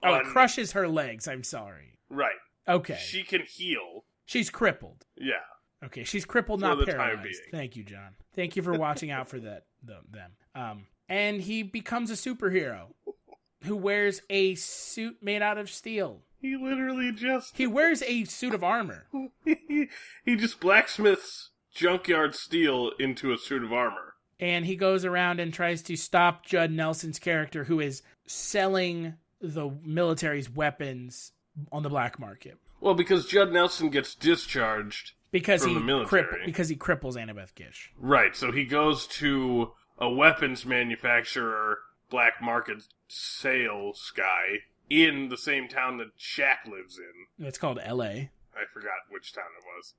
it crushes her legs. I'm sorry.
Right.
Okay.
She can heal.
She's crippled.
Yeah.
Okay, she's crippled, not paralyzed. Thank you, John. Thank you for watching out for them. And he becomes a superhero who wears a suit made out of steel.
He literally
he wears a suit of armor.
he just blacksmiths junkyard steel into a suit of armor.
And he goes around and tries to stop Judd Nelson's character, who is selling the military's weapons on the black market.
Well, because Judd Nelson gets discharged from the military.
Because he cripples Annabeth Gish.
Right, so he goes to a weapons manufacturer black market sales guy in the same town that Shaq lives in.
It's called L.A.
I forgot which town it was.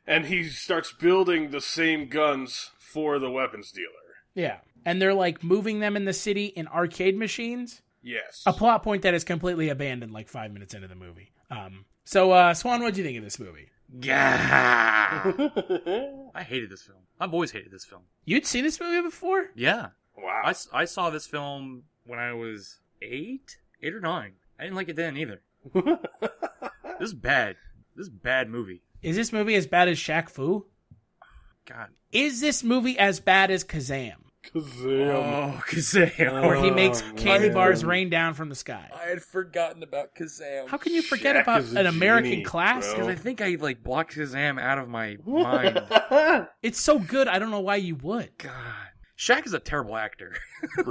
And he starts building the same guns for the weapons dealer.
Yeah. And they're like moving them in the city in arcade machines.
Yes.
A plot point that is completely abandoned like 5 minutes into the movie. So Swan, what'd you think of this movie?
Yeah. I hated this film. I've always hated this film.
You'd seen this movie before?
Yeah.
Wow.
I saw this film when I was 8 or 9. I didn't like it then either. This is bad. This is a bad movie.
Is this movie as bad as Shaq Fu?
God.
Is this movie as bad as Kazam?
Kazam.
Oh, Kazam.
Where he makes candy bars rain down from the sky.
I had forgotten about Kazam.
How can you forget
Shaq
about
is a
an American
genie,
classic?
Because I think I blocked Kazam out of my mind.
It's so good, I don't know why you would.
God. Shaq is a terrible actor. He's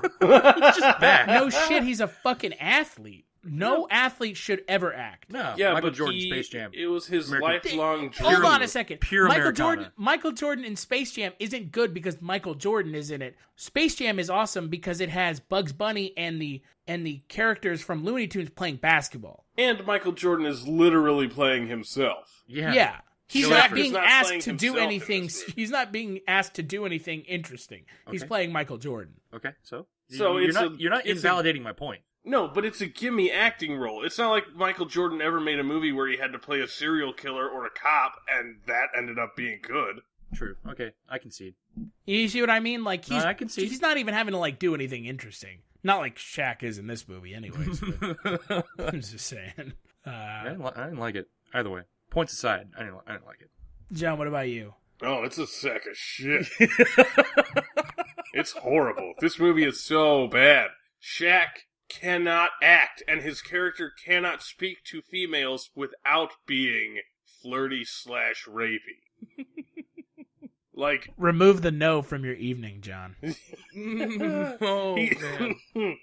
just bad.
No shit, he's a fucking athlete. No athlete should ever act.
No.
Yeah,
Michael
but
Jordan, Space Jam.
It was his
American-
lifelong dream.
Hold on a second.
Pure Americana.
Michael Jordan in Space Jam isn't good because Michael Jordan is in it. Space Jam is awesome because it has Bugs Bunny and the characters from Looney Tunes playing basketball.
And Michael Jordan is literally playing himself.
Yeah. He's
No
not
effort.
being
He's not
asked
playing
to do
himself in
anything.
this movie.
He's not being asked to do anything interesting. He's
Okay.
playing Michael Jordan.
Okay, so?
So
you're
it's
not
it's a-
invalidating my point.
No, but it's a gimme acting role. It's not like Michael Jordan ever made a movie where he had to play a serial killer or a cop, and that ended up being good.
True. Okay, I concede.
You see what I mean? Like
I can see.
he's not even having to like do anything interesting. Not like Shaq is in this movie, anyways. But I'm just saying.
I didn't like it. Either way. Points aside, I didn't like it.
John, what about you?
Oh, it's a sack of shit. It's horrible. This movie is so bad. Shaq cannot act, and his character cannot speak to females without being flirty/rapey. Like,
Remove the no from your evening, John.
Oh,
he-
man.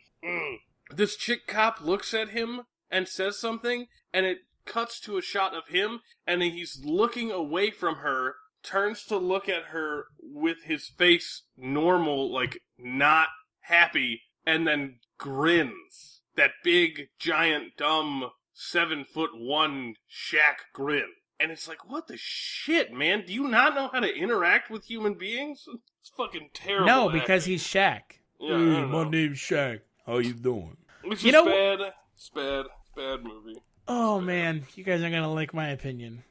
this chick cop looks at him and says something, and it cuts to a shot of him, and he's looking away from her, turns to look at her with his face normal, like not happy, and then grins. That big, giant, dumb 7'1" Shaq grin. And it's like, what the shit, man? Do you not know how to interact with human beings? It's fucking terrible.
No, because
acting.
he's Shaq.
Yeah, I don't know.
name's Shaq. How you doing?
It's
You
just
know-
bad. It's bad. Bad movie.
Oh man, you guys are gonna like my opinion.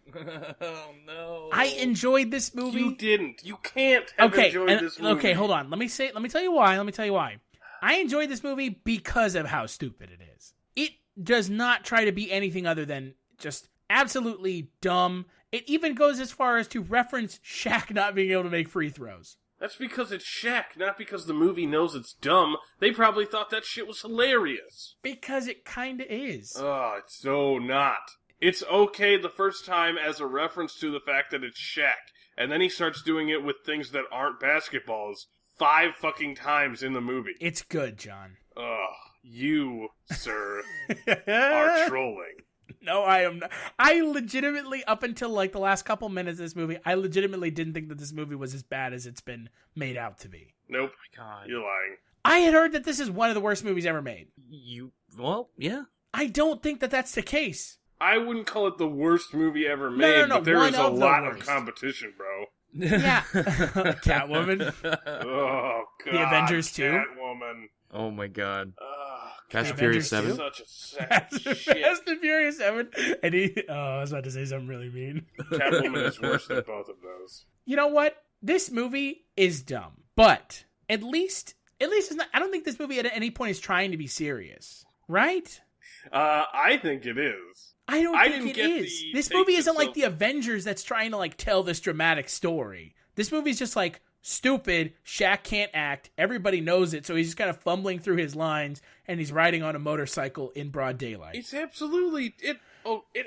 Oh no!
I enjoyed this movie.
You didn't. You can't have enjoyed this movie.
Okay, hold on. Let me tell you why. I enjoyed this movie because of how stupid it is. It does not try to be anything other than just absolutely dumb. It even goes as far as to reference Shaq not being able to make free throws.
That's because it's Shaq, not because the movie knows it's dumb. They probably thought that shit was hilarious.
Because it kinda is.
Oh, it's so not. It's okay the first time as a reference to the fact that it's Shaq, and then he starts doing it with things that aren't basketballs 5 fucking times in the movie.
It's good, John.
Ugh, you, sir, are trolling.
No, I am not. I legitimately, up until like the last couple minutes of this movie, I legitimately didn't think that this movie was as bad as it's been made out to be.
Nope,
God.
you're lying.
I had heard that this is one of the worst movies ever made.
Well, yeah.
I don't think that that's the case.
I wouldn't call it the worst movie ever made,
no,
but there
one
is a
of the
lot of
worst.
competition, bro.
Yeah. Catwoman.
Oh, God.
The Avengers 2?
Catwoman.
Oh my God.
Ugh,
Fast and
Avengers
Furious 7?
2?
such a sack of shit.
Fast and Furious 7. And I was about to say something really mean.
Catwoman is worse than both of those.
You know what? This movie is dumb. But at least it's not. I don't think this movie at any point is trying to be serious. Right?
I think it is.
I don't
I
think
didn't
it
get
is.
the
This
takes
movie isn't like
itself.
the Avengers that's trying to like tell this dramatic story. This movie's just like stupid. Shaq can't act. Everybody knows it, so he's just kind of fumbling through his lines, and he's riding on a motorcycle in broad daylight.
It's absolutely it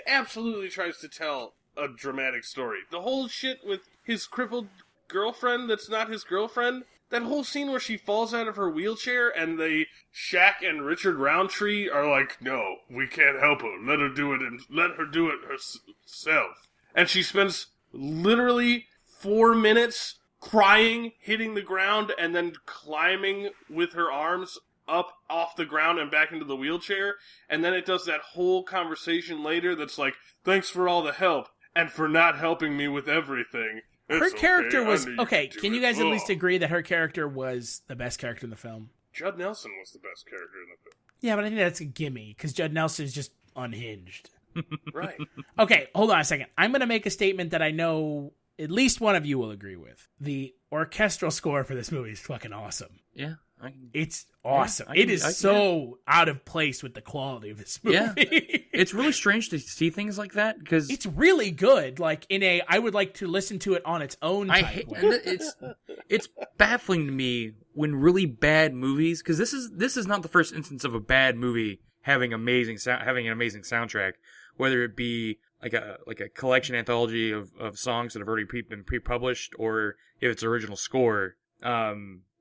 absolutely tries to tell a dramatic story. The whole shit with his crippled girlfriend that's not his girlfriend. That whole scene where she falls out of her wheelchair and Shaq and Richard Roundtree are like, "No, we can't help her. Let her do it and let her do it herself." And she spends literally 4 minutes crying, hitting the ground, and then climbing with her arms up off the ground and back into the wheelchair, and then it does that whole conversation later that's like, thanks for all the help, and for not helping me with everything.
Her character was...
I
Okay, can you guys at least
Ugh.
agree that her character was the best character in the film?
Judd Nelson was the best character in the film.
Yeah, but I think that's a gimme, because Judd Nelson is just unhinged.
Right.
Okay, hold on a second. I'm going to make a statement that I know at least one of you will agree with. The orchestral score for this movie is fucking awesome.
Yeah.
It's awesome.
Yeah,
it is so out of place with the quality of this movie.
Yeah. It's really strange to see things like that, because
it's really good. Like, I would like to listen to it on its own type way.
It's baffling to me when really bad movies, because this is not the first instance of a bad movie having an amazing soundtrack, whether it be like a collection anthology of songs that have already been pre-published, or if it's original score.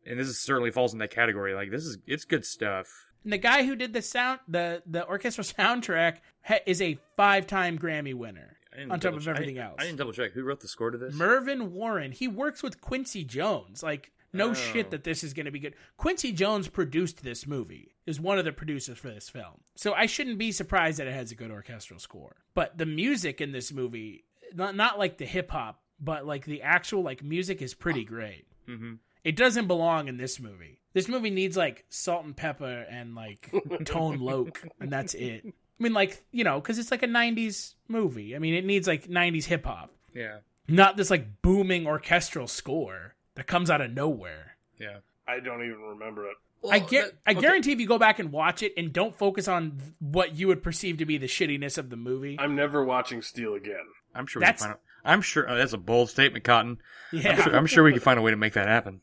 And this certainly falls in that category. Like, it's good stuff.
And the guy who did the orchestral soundtrack is a 5-time Grammy winner. On top of everything else.
I didn't double check. Who wrote the score to this?
Mervyn Warren. He works with Quincy Jones. Like, no shit that this is going to be good. Quincy Jones produced this movie. Is one of the producers for this film. So I shouldn't be surprised that it has a good orchestral score. But the music in this movie, not like the hip hop, but like the actual like music is pretty great. Mm-hmm. It doesn't belong in this movie. This movie needs like salt and pepper and like Tone Loc, and that's it. I mean, like, because it's like a 90s movie. I mean, it needs like 90s hip hop.
Yeah.
Not this like booming orchestral score that comes out of nowhere.
Yeah.
I don't even remember it.
Well, I guarantee if you go back and watch it and don't focus on what you would perceive to be the shittiness of the movie.
I'm never watching Steel again.
I'm sure we can find out. I'm sure that's a bold statement, Cotton.
Yeah.
I'm sure we can find a way to make that happen.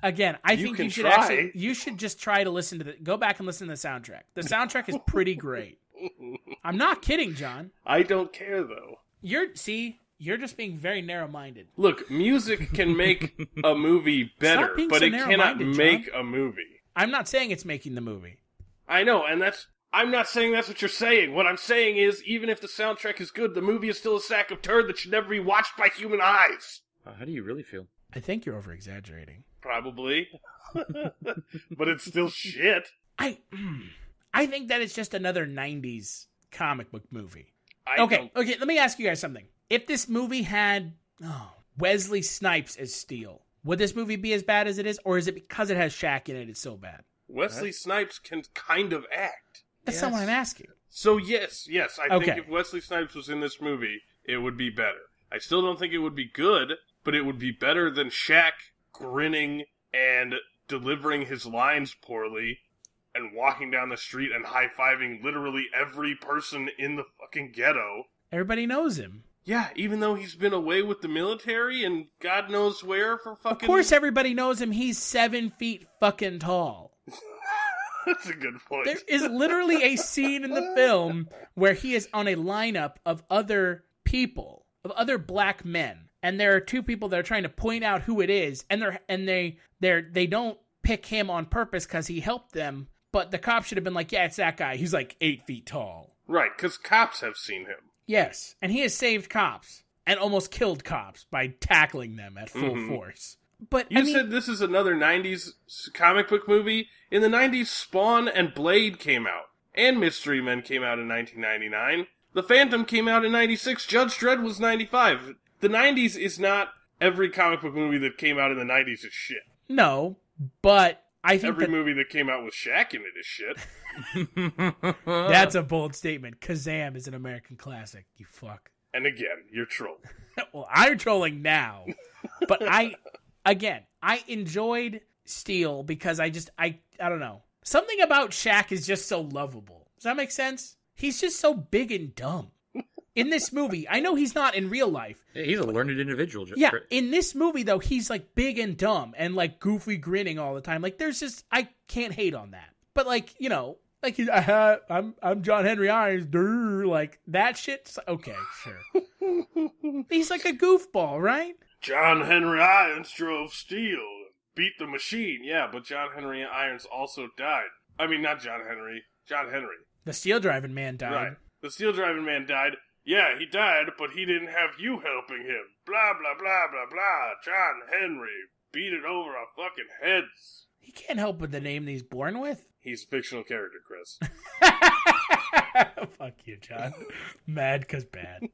Again, I think you should
try.
you should just try to listen to go back and listen to the soundtrack. The soundtrack is pretty great. I'm not kidding, John.
I don't care, though.
You're just being very narrow-minded.
Look, music can make a movie better, but
so
it cannot
narrow-minded,
make
John.
a movie.
I'm not saying it's making the movie.
I know, and I'm not saying that's what you're saying. What I'm saying is, even if the soundtrack is good, the movie is still a sack of turd that should never be watched by human eyes.
How do you really feel?
I think you're over-exaggerating.
Probably. But it's still shit.
I think that it's just another 90s comic book movie.
Okay,
let me ask you guys something. If this movie had Wesley Snipes as Steel, would this movie be as bad as it is? Or is it because it has Shaq in it, it's so bad?
Wesley Snipes can kind of act.
That's not what I'm asking.
So yes, I think
Okay.
if Wesley Snipes was in this movie, it would be better. I still don't think it would be good, but it would be better than Shaq grinning and delivering his lines poorly and walking down the street and high-fiving literally every person in the fucking ghetto.
Everybody knows him.
Yeah, even though he's been away with the military and God knows where for fucking...
Of course everybody knows him. He's 7 feet fucking tall.
That's a good point.
There is literally a scene in the film where he is on a lineup of other people, of other black men. And there are two people that are trying to point out who it is, and they don't pick him on purpose because he helped them. But the cop should have been like, "Yeah, it's that guy. He's like 8 feet tall."
Right, because cops have seen him.
Yes, and he has saved cops and almost killed cops by tackling them at full force. But
You said this is another 90s comic book movie. In the 90s, Spawn and Blade came out, and Mystery Men came out in 1999. The Phantom came out in 96. Judge Dredd was 95. The 90s is not every comic book movie that came out in the 90s is shit.
No, but I think
Every movie that came out with Shaq in it is shit.
that's a bold statement. Kazam is an American classic, you fuck.
And again, you're trolling.
Well, I'm trolling now. But I enjoyed Steel because I don't know. Something about Shaq is just so lovable. Does that make sense? He's just so big and dumb. In this movie, I know he's not in real life.
He's a learned individual.
Yeah, in this movie, though, he's like big and dumb and like goofy grinning all the time. Like, I can't hate on that. But like, like I'm John Henry Irons, like that shit's okay, sure. He's like a goofball, right?
John Henry Irons drove steel and beat the machine. Yeah, but John Henry Irons also died. I mean, not John Henry. John Henry.
The steel driving man died.
Right. The steel driving man died. Yeah, he died, but he didn't have you helping him. Blah, blah, blah, blah, blah. John Henry beat it over our fucking heads.
He can't help but the name that he's born with.
He's a fictional character, Chris.
Fuck you, John. Mad 'cause bad.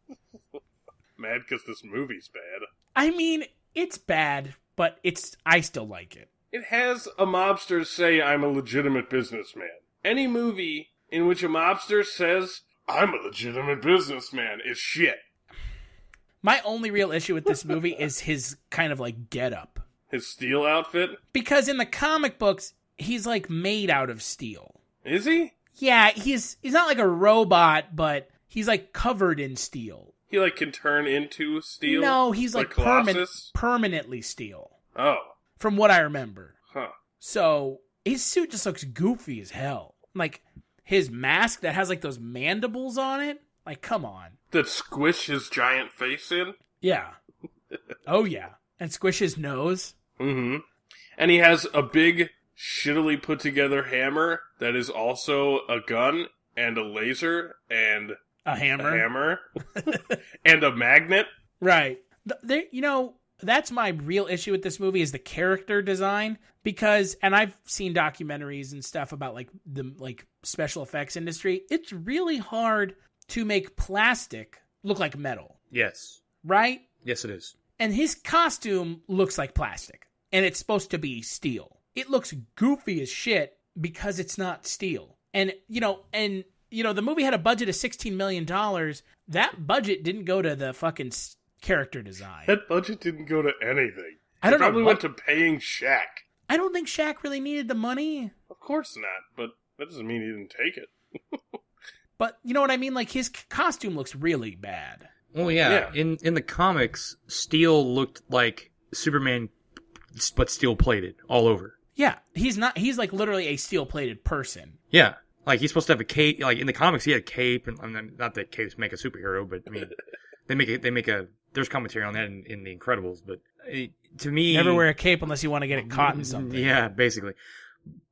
Mad because this movie's bad.
I mean, it's bad, but I still like it.
It has a mobster say, I'm a legitimate businessman. Any movie in which a mobster says, I'm a legitimate businessman is shit.
My only real issue with this movie is his kind of like getup.
His steel outfit?
Because in the comic books, he's like made out of steel.
Is he?
Yeah, he's not like a robot, but he's like covered in steel.
He like can turn into steel?
No, he's like
Colossus?
permanently steel.
Oh.
From what I remember.
Huh.
So his suit just looks goofy as hell. Like his mask that has like those mandibles on it. Like, come on.
That squish his giant face in?
Yeah. Oh, yeah. And squish his nose.
Mm-hmm. And he has a big, shittily put together hammer that is also a gun and a laser and
a hammer.
And a magnet.
Right. That's my real issue with this movie is the character design. Because, and I've seen documentaries and stuff about like the like special effects industry. It's really hard to make plastic look like metal.
Yes.
Right?
Yes, it is.
And his costume looks like plastic. And it's supposed to be steel. It looks goofy as shit because it's not steel. And the movie had a budget of $16 million. That budget didn't go to the fucking character design.
That budget didn't go to anything.
I don't know.
It probably went to paying Shaq.
I don't think Shaq really needed the money.
Of course not, but that doesn't mean he didn't take it.
But you know what I mean? Like, his costume looks really bad.
Well, yeah. In the comics, steel looked like Superman, but steel-plated all over.
Yeah, he's not. He's like literally a steel-plated person.
Yeah, like he's supposed to have a cape. Like in the comics, he had a cape, and I mean, not that capes make a superhero, but I mean, they make a. There's commentary on that in the Incredibles, but to me,
never wear a cape unless you want to get it caught in something.
Yeah, basically.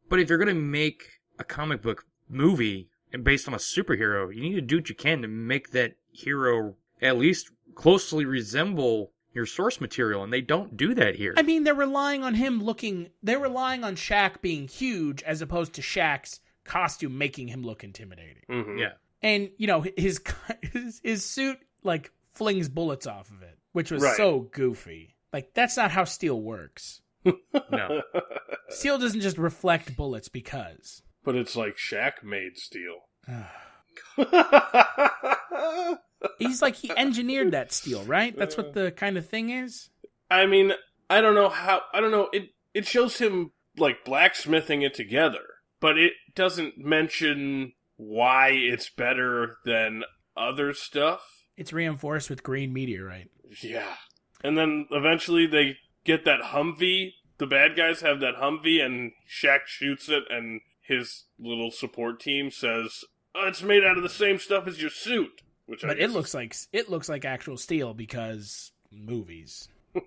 But if you're gonna make a comic book movie and based on a superhero, you need to do what you can to make that hero at least closely resemble your source material, and they don't do that here.
I mean, they're relying on Shaq being huge as opposed to Shaq's costume making him look intimidating.
Mm-hmm.
Yeah.
And, his suit, like, flings bullets off of it, which was
right.
so goofy. Like, that's not how steel works.
No.
Steel doesn't just reflect bullets because.
But it's like Shaq made steel.
He's like, he engineered that steel, right? That's what the kind of thing is?
I mean, I don't know. It shows him, like, blacksmithing it together. But it doesn't mention why it's better than other stuff.
It's reinforced with green meteorite.
Yeah. And then eventually they get that Humvee. The bad guys have that Humvee, and Shaq shoots it, and his little support team says, oh, it's made out of the same stuff as your suit.
But it looks like actual steel because movies. I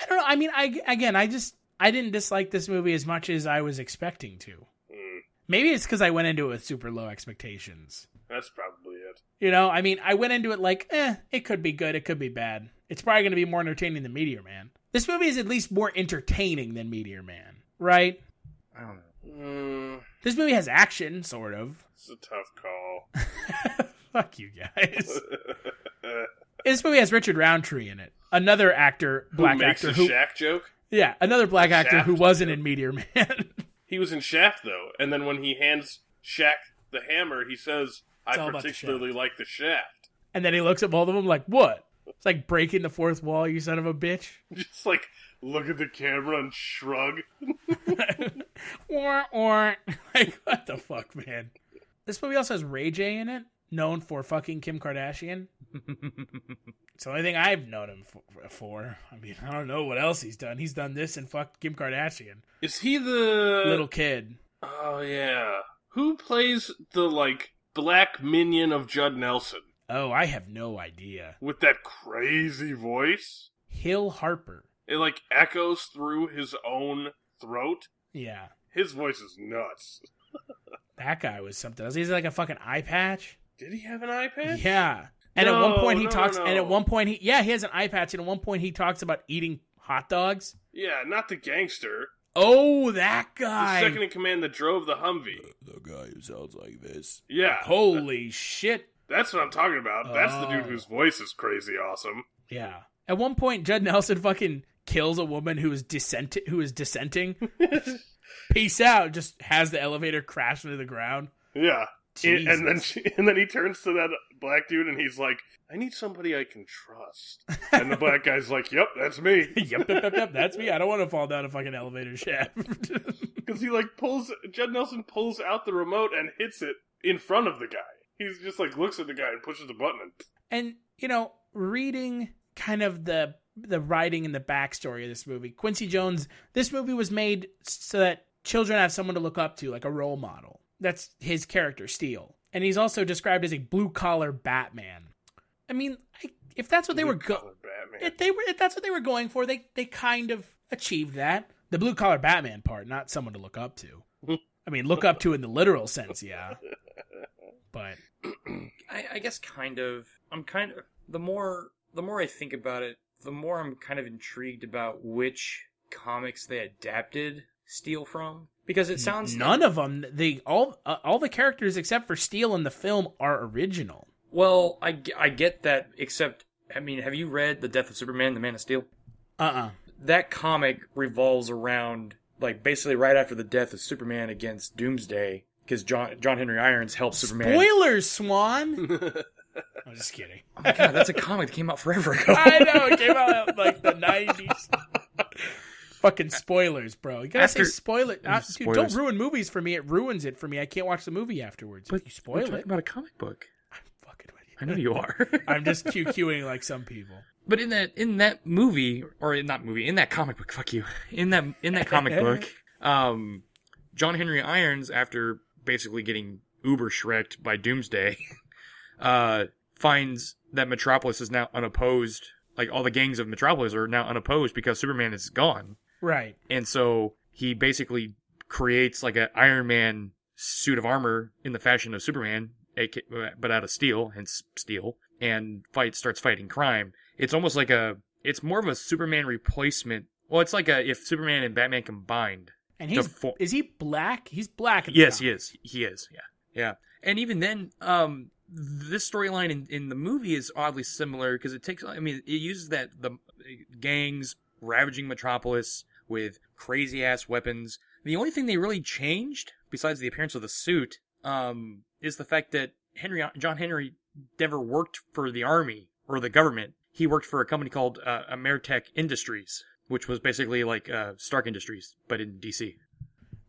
don't know. I mean, I didn't dislike this movie as much as I was expecting to. Maybe it's because I went into it with super low expectations.
That's probably it.
I mean, I went into it like, it could be good, it could be bad. It's probably going to be more entertaining than Meteor Man. This movie is at least more entertaining than Meteor Man, right?
I don't know.
This movie has action, sort of.
It's a tough call.
Fuck you guys. This movie has Richard Roundtree in it. Another actor, black actor.
Who makes a Shaq joke?
Yeah, another black actor
Shaft
who wasn't in Meteor Man.
He was in Shaft, though. And then when he hands Shaq the hammer, he says, I particularly like the shaft.
And then he looks at both of them like, what? It's like breaking the fourth wall, you son of a bitch.
Just like, look at the camera and shrug.
Or. Like, what the fuck, man? This movie also has Ray J in it, known for fucking Kim Kardashian. It's the only thing I've known him for. I mean, I don't know what else he's done. He's done this and fucked Kim Kardashian.
Is he the...
little kid.
Oh, yeah. Who plays the, like, black minion of Judd Nelson?
Oh, I have no idea.
With that crazy voice?
Hill Harper.
It, like, echoes through his own throat?
Yeah.
His voice is nuts.
That guy was something else. He's like a fucking eye patch.
Did he have an eye patch?
Yeah. And at one point he talks, and at one point he has an eye patch, and at one point he talks about eating hot dogs.
Yeah, not the gangster.
Oh, that guy.
The second in command that drove the Humvee.
The guy who sounds like this.
Yeah.
Holy shit.
That's what I'm talking about. That's the dude whose voice is crazy awesome.
Yeah. At one point, Judd Nelson fucking kills a woman who is dissenting. Peace out. Just has the elevator crash into the ground.
Yeah.
Jesus.
And then he turns to that black dude and he's like, I need somebody I can trust. And the black guy's like, yep, that's me.
yep, that's me. I don't want to fall down a fucking elevator shaft.
Because he Judd Nelson pulls out the remote and hits it in front of the guy. He's just like looks at the guy and pushes the button.
And, reading kind of the writing and the backstory of this movie, Quincy Jones, this movie was made so that children have someone to look up to, like a role model. That's his character, Steel. And he's also described as a blue-collar Batman. I mean, if that's what they were if that's what they were going for, they kind of achieved that. The blue-collar Batman part, not someone to look up to. I mean, look up to in the literal sense, yeah. But
I guess kind of. The more I think about it, the more I'm kind of intrigued about which comics they adapted Steel from. Because it sounds
none of them. All the characters except for Steel in the film are original.
Well, I get that. Except, I mean, have you read The Death of Superman, The Man of Steel? That comic revolves around basically right after the death of Superman against Doomsday, because John Henry Irons helped Superman.
Spoilers, Swan. I'm just kidding.
Oh my god, that's a comic that came out forever ago.
I know, it came out in the 90s. Fucking spoilers, bro. You gotta say spoiler. Dude, don't ruin movies for me. It ruins it for me. I can't watch the movie afterwards. But if you spoil
we're talking about a comic book.
I'm fucking with you.
I know you are.
I'm just QQing like some people.
But in that movie, or in that comic book, fuck you. In that comic book, John Henry Irons, after basically getting uber shreked by Doomsday, finds that Metropolis is now unopposed. Like, all the gangs of Metropolis are now unopposed because Superman is gone.
Right.
And so he basically creates like an Iron Man suit of armor in the fashion of Superman, but out of steel, hence steel, and starts fighting crime. It's almost like it's more of a Superman replacement. Well, it's like if Superman and Batman combined.
And is he black? He's black.
Yes, he is. He is. Yeah. And even then, this storyline in the movie is oddly similar because it uses the gangs ravaging Metropolis with crazy ass weapons. The only thing they really changed, besides the appearance of the suit, is the fact that John Henry never worked for the army or the government. He worked for a company called Ameritech Industries, which was basically like Stark Industries, but in DC.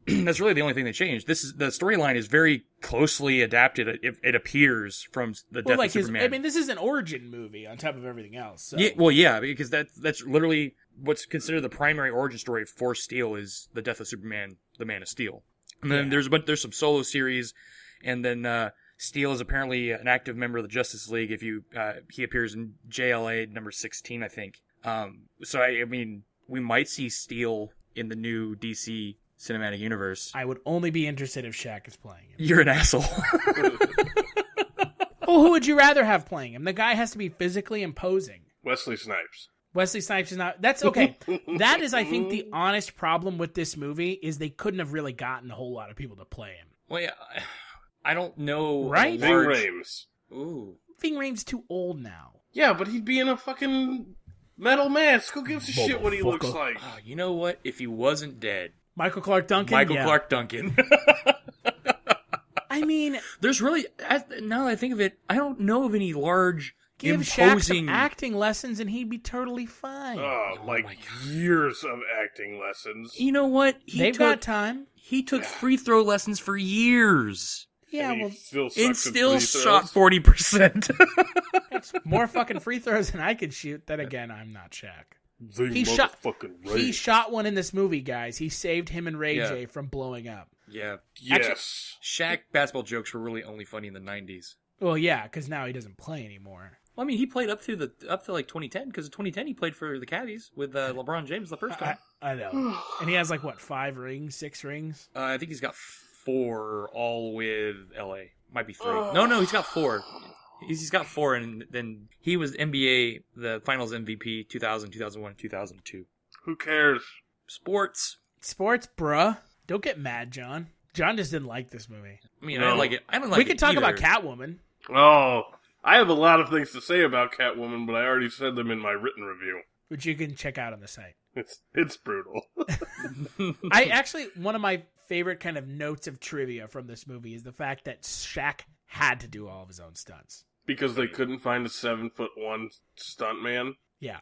That's really the only thing that changed. The storyline is very closely adapted. It appears from the death of Superman.
This is an origin movie on top of everything else. So.
Yeah, because that's literally what's considered the primary origin story for Steel is the death of Superman, the Man of Steel. And then there's some solo series, and then Steel is apparently an active member of the Justice League. If he appears in JLA number 16, I think. So I mean, we might see Steel in the new DC cinematic universe.
I would only be interested if Shaq is playing him.
You're an asshole.
Well, who would you rather have playing him? The guy has to be physically imposing.
Wesley Snipes.
Wesley Snipes is not... That's okay. That is, I think, the honest problem with this movie is they couldn't have really gotten a whole lot of people to play him.
Well, yeah, I don't know.
Right?
Ving Rhames.
Ooh.
Ving Rhames too old now.
Yeah, but he'd be in a fucking metal mask. Who gives a shit what he looks like?
Oh, you know what? If he wasn't dead...
Michael Clark Duncan?
Clark Duncan.
I mean...
There's really... Now that I think of it, I don't know of any large,
give
imposing...
Shaq some acting lessons and he'd be totally fine.
Years of acting lessons.
You know what?
They've got time.
He took free throw lessons for years.
Yeah,
and
well...
still
shot 40%.
That's more fucking free throws than I could shoot. Then again, I'm not Shaq. He shot one in this movie, guys. He saved him and Ray J from blowing up.
Yeah.
Yes.
Actually, Shaq basketball jokes were really only funny in the 90s.
Well, yeah, because now he doesn't play anymore.
Well, I mean, he played up to 2010, because in 2010 he played for the Cavs with LeBron James the first time.
I know. And he has 5 rings, 6 rings?
I think he's got 4, all with LA. Might be 3. No, he's got 4. He's got 4, and then he was NBA, the Finals MVP 2000, 2001, 2002.
Who cares?
Sports.
sports, bruh. Don't get mad, John. John just didn't like this movie.
I mean, I don't like it. I don't like
We
it
could talk
either.
about Catwoman.
Oh, I have a lot of things to say about Catwoman, but I already said them in my written review.
Which you can check out on the site.
It's brutal.
I actually, one of my favorite kind of notes of trivia from this movie is the fact that Shaq had to do all of his own stunts.
Because they couldn't find a 7'1" stuntman.
Yeah.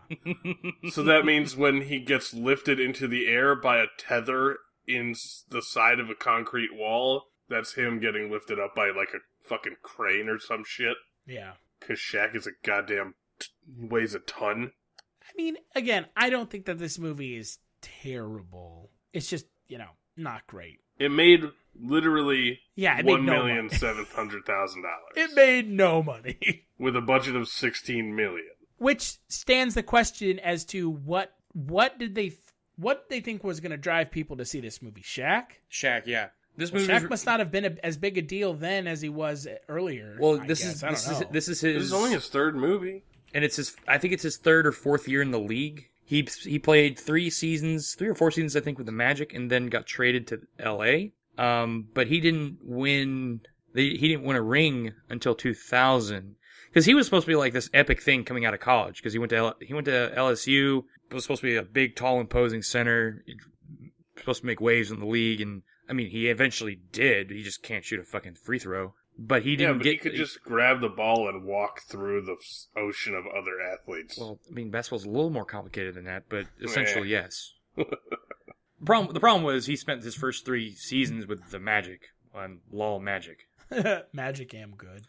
So that means when he gets lifted into the air by a tether in the side of a concrete wall, that's him getting lifted up by like a fucking crane or some shit.
Yeah.
Because Shaq is a goddamn weighs a ton.
I mean, again, I don't think that this movie is terrible. It's just, not great.
It made literally
it made no
$1,700,000.
It made no money.
With a budget of $16 million.
Which stands the question as to what they think was going to drive people to see this movie. Shaq?
Shaq, yeah.
Shaq must not have been as big a deal then as he was earlier.
Well,
this is his.
This is only his third movie.
And I think it's his third or fourth year in the league. He played 3 or 4 seasons, I think, with the Magic, and then got traded to L.A. But he didn't win. He didn't win a ring until 2000, because he was supposed to be like this epic thing coming out of college. Because he went to LSU. It was supposed to be a big, tall, imposing center. Supposed to make waves in the league, and I mean, he eventually did. He just can't shoot a fucking free throw. But he didn't
he could just grab the ball and walk through the ocean of other athletes.
Well, I mean, basketball's a little more complicated than that, but essentially, yes. The problem was he spent his first 3 seasons with the Magic on LOL Magic.
Magic am good.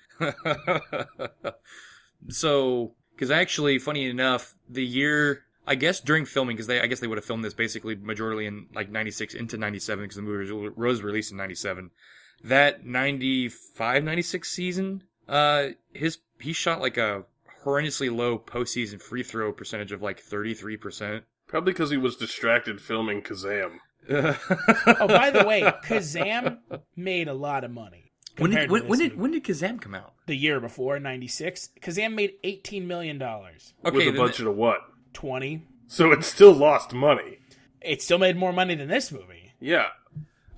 So, because actually, funny enough, the year, I guess during filming, because I guess they would have filmed this basically majorly in like 96 into 97, because the movie was released in 97. That 95-96 season, he shot like a horrendously low postseason free throw percentage of like 33%.
Probably because he was distracted filming Kazam.
Oh, by the way, Kazam made a lot of money.
When did Kazam come out?
The year before, 96. Kazam made $18 million.
Okay,
with a budget of what?
20.
So it still lost money.
It still made more money than this movie.
Yeah.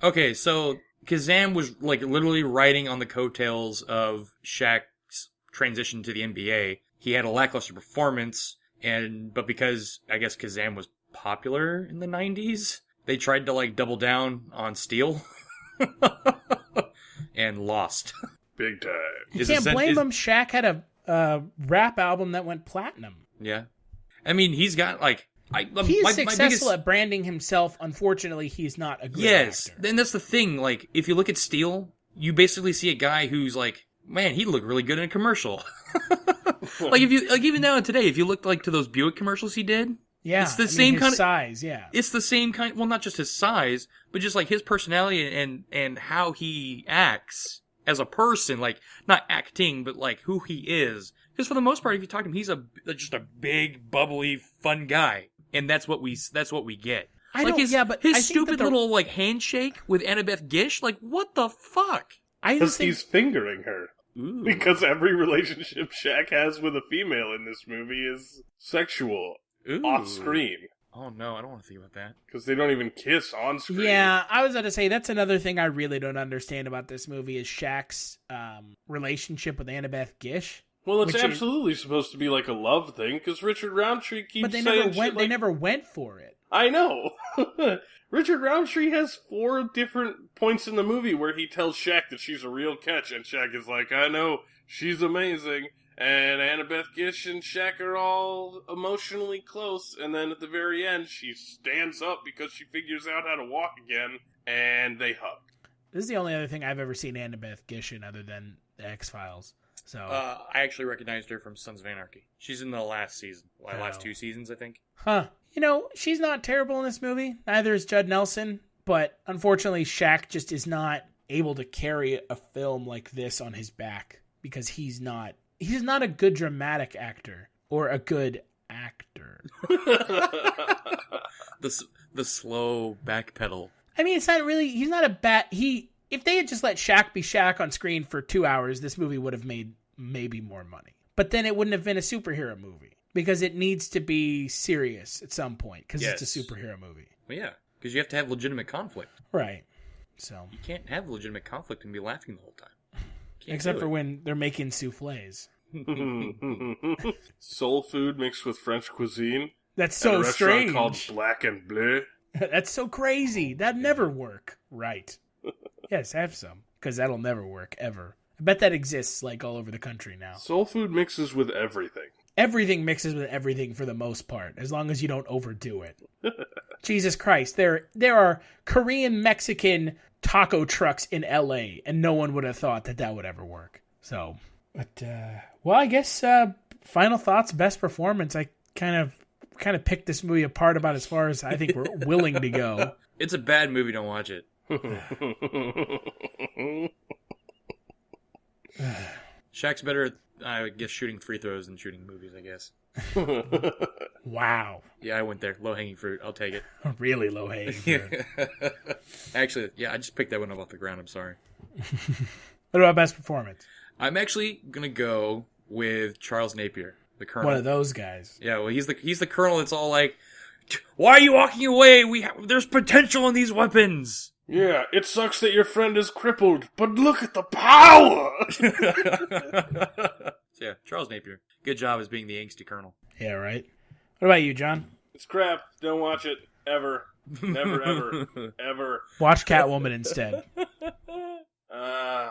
Okay, so Kazam was like literally riding on the coattails of Shaq's transition to the NBA. He had a lackluster performance, but because I guess Kazam was popular in the 90s, they tried to like double down on Steel and lost.
Big time.
You can't blame him. Shaq had a rap album that went platinum.
Yeah. I mean, he's got like...
He's successful at branding himself. Unfortunately, he's not a good actor.
Then that's the thing. Like, if you look at Steel, you basically see a guy who's like, man, he looked really good in a commercial. Like even now today, if you look like to those Buick commercials he did, it's the same kind of
size. Yeah,
it's the same kind. Well, not just his size, but just like his personality and how he acts as a person. Like not acting, but like who he is. Because for the most part, if you talk to him, he's just a big, bubbly, fun guy. And that's what we get. But his stupid little like handshake with Annabeth Gish, like what the fuck?
Because he's fingering her.
Ooh.
Because every relationship Shaq has with a female in this movie is sexual, off screen.
Oh no, I don't want to think about that.
Because they don't even kiss on screen.
Yeah, I was going to say that's another thing I really don't understand about this movie is Shaq's relationship with Annabeth Gish.
Well, it's absolutely supposed to be like a love thing, because Richard Roundtree keeps saying
they never went for it.
I know. Richard Roundtree has 4 different points in the movie where he tells Shaq that she's a real catch, and Shaq is like, I know, she's amazing, and Annabeth Gish and Shaq are all emotionally close, and then at the very end, she stands up because she figures out how to walk again, and they hug.
This is the only other thing I've ever seen Annabeth Gish in other than The X-Files. So
I actually recognized her from Sons of Anarchy. She's in the last season. Last 2 seasons, I think.
Huh. She's not terrible in this movie. Neither is Judd Nelson. But unfortunately, Shaq just is not able to carry a film like this on his back because he's not a good dramatic actor or a good actor.
the slow backpedal.
I mean, it's not really. He's not a bad. If they had just let Shaq be Shaq on screen for 2 hours, this movie would have made maybe more money. But then it wouldn't have been a superhero movie because it needs to be serious at some point because it's a superhero movie.
Well, yeah, Because you have to have legitimate conflict.
Right. So
You can't have legitimate conflict and be laughing the whole time.
except for when they're making souffles.
Soul food mixed with French cuisine.
That's
At
so
a restaurant
strange.
called Black and Bleu.
That's so crazy. That'd never work. Right. Yes, have some. Because that'll never work, ever. I bet that exists, like, all over the country now.
Soul food mixes with everything.
Everything mixes with everything for the most part, as long as you don't overdo it. Jesus Christ. There are Korean, Mexican taco trucks in L.A., and no one would have thought that would ever work. So, but, well, I guess, final thoughts, best performance. I kind of picked this movie apart about as far as I think we're willing to go.
It's a bad movie, don't watch it. Shaq's better at, I guess, shooting free throws than shooting movies, I guess.
Wow.
Yeah, I went there. Low-hanging fruit. I'll take it.
Really low-hanging fruit.
Actually, yeah, I just picked that one up off the ground. I'm sorry.
What about best performance?
I'm actually going to go with Charles Napier, the colonel.
One of those guys.
Yeah, well, he's the colonel that's all like, why are you walking away? There's potential in these weapons.
Yeah, it sucks that your friend is crippled, but look at the power!
Yeah, Charles Napier. Good job as being the angsty colonel.
Yeah, right. What about you, John?
It's crap. Don't watch it. Ever. Never, ever. Ever.
Watch Catwoman instead.
That's a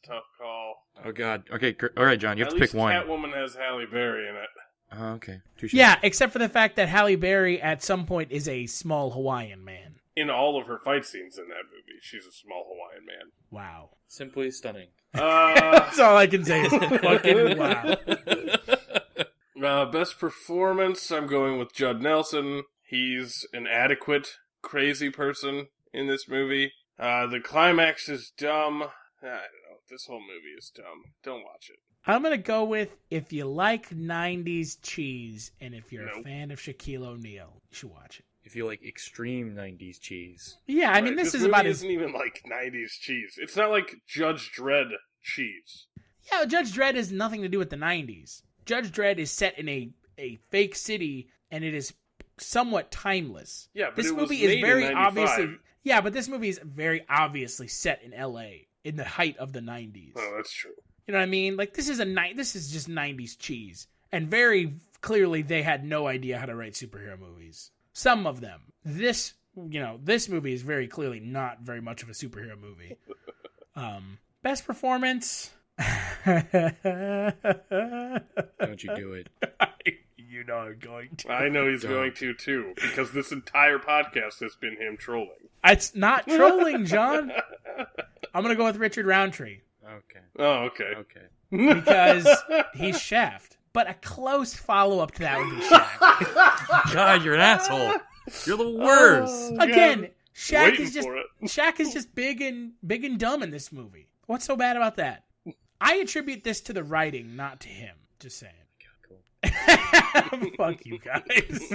tough call.
Oh, God. Okay, all right, John, you have to pick one.
Catwoman has Halle Berry in it.
Oh, okay. Touché.
Yeah, except for the fact that Halle Berry at some point is a small Hawaiian man.
In all of her fight scenes in that movie, she's a small Hawaiian man.
Wow.
Simply stunning.
That's all I can say is fucking wow.
Best performance, I'm going with Judd Nelson. He's an adequate, crazy person in this movie. The climax is dumb. I don't know. This whole movie is dumb. Don't watch it.
I'm going to go with, if you like 90s cheese and if you're a fan of Shaquille O'Neal, you should watch it.
If you like extreme 90s cheese.
Yeah, I mean,
Right,
this is
movie
about
isn't even like 90s cheese. It's not like Judge Dredd cheese.
Yeah, Judge Dredd has nothing to do with the 90s. Judge Dredd is set in a fake city, and it is somewhat timeless.
Yeah, but
this
it was
movie is
made
very
in 95.
obviously. Yeah, but this movie is very obviously set in L.A. in the height of the 90s.
Oh, that's true.
You know what I mean? Like, this is just 90s cheese, and very clearly they had no idea how to write superhero movies. Some of them. This movie is very clearly not very much of a superhero movie. Best performance.
Don't you do it.
You know I'm going to.
I know he's going to, too, because this entire podcast has been him trolling.
It's not trolling, John. I'm going to go with Richard Roundtree.
Okay.
Oh, okay.
Okay.
Because he's Shaft. But a close follow-up to that would be Shaq.
God, you're an asshole. You're the worst.
Again, Shaq
Waiting
is just
for it.
Shaq is just big and dumb in this movie. What's so bad about that? I attribute this to the writing, not to him. Just saying.
Cool.
Fuck you guys.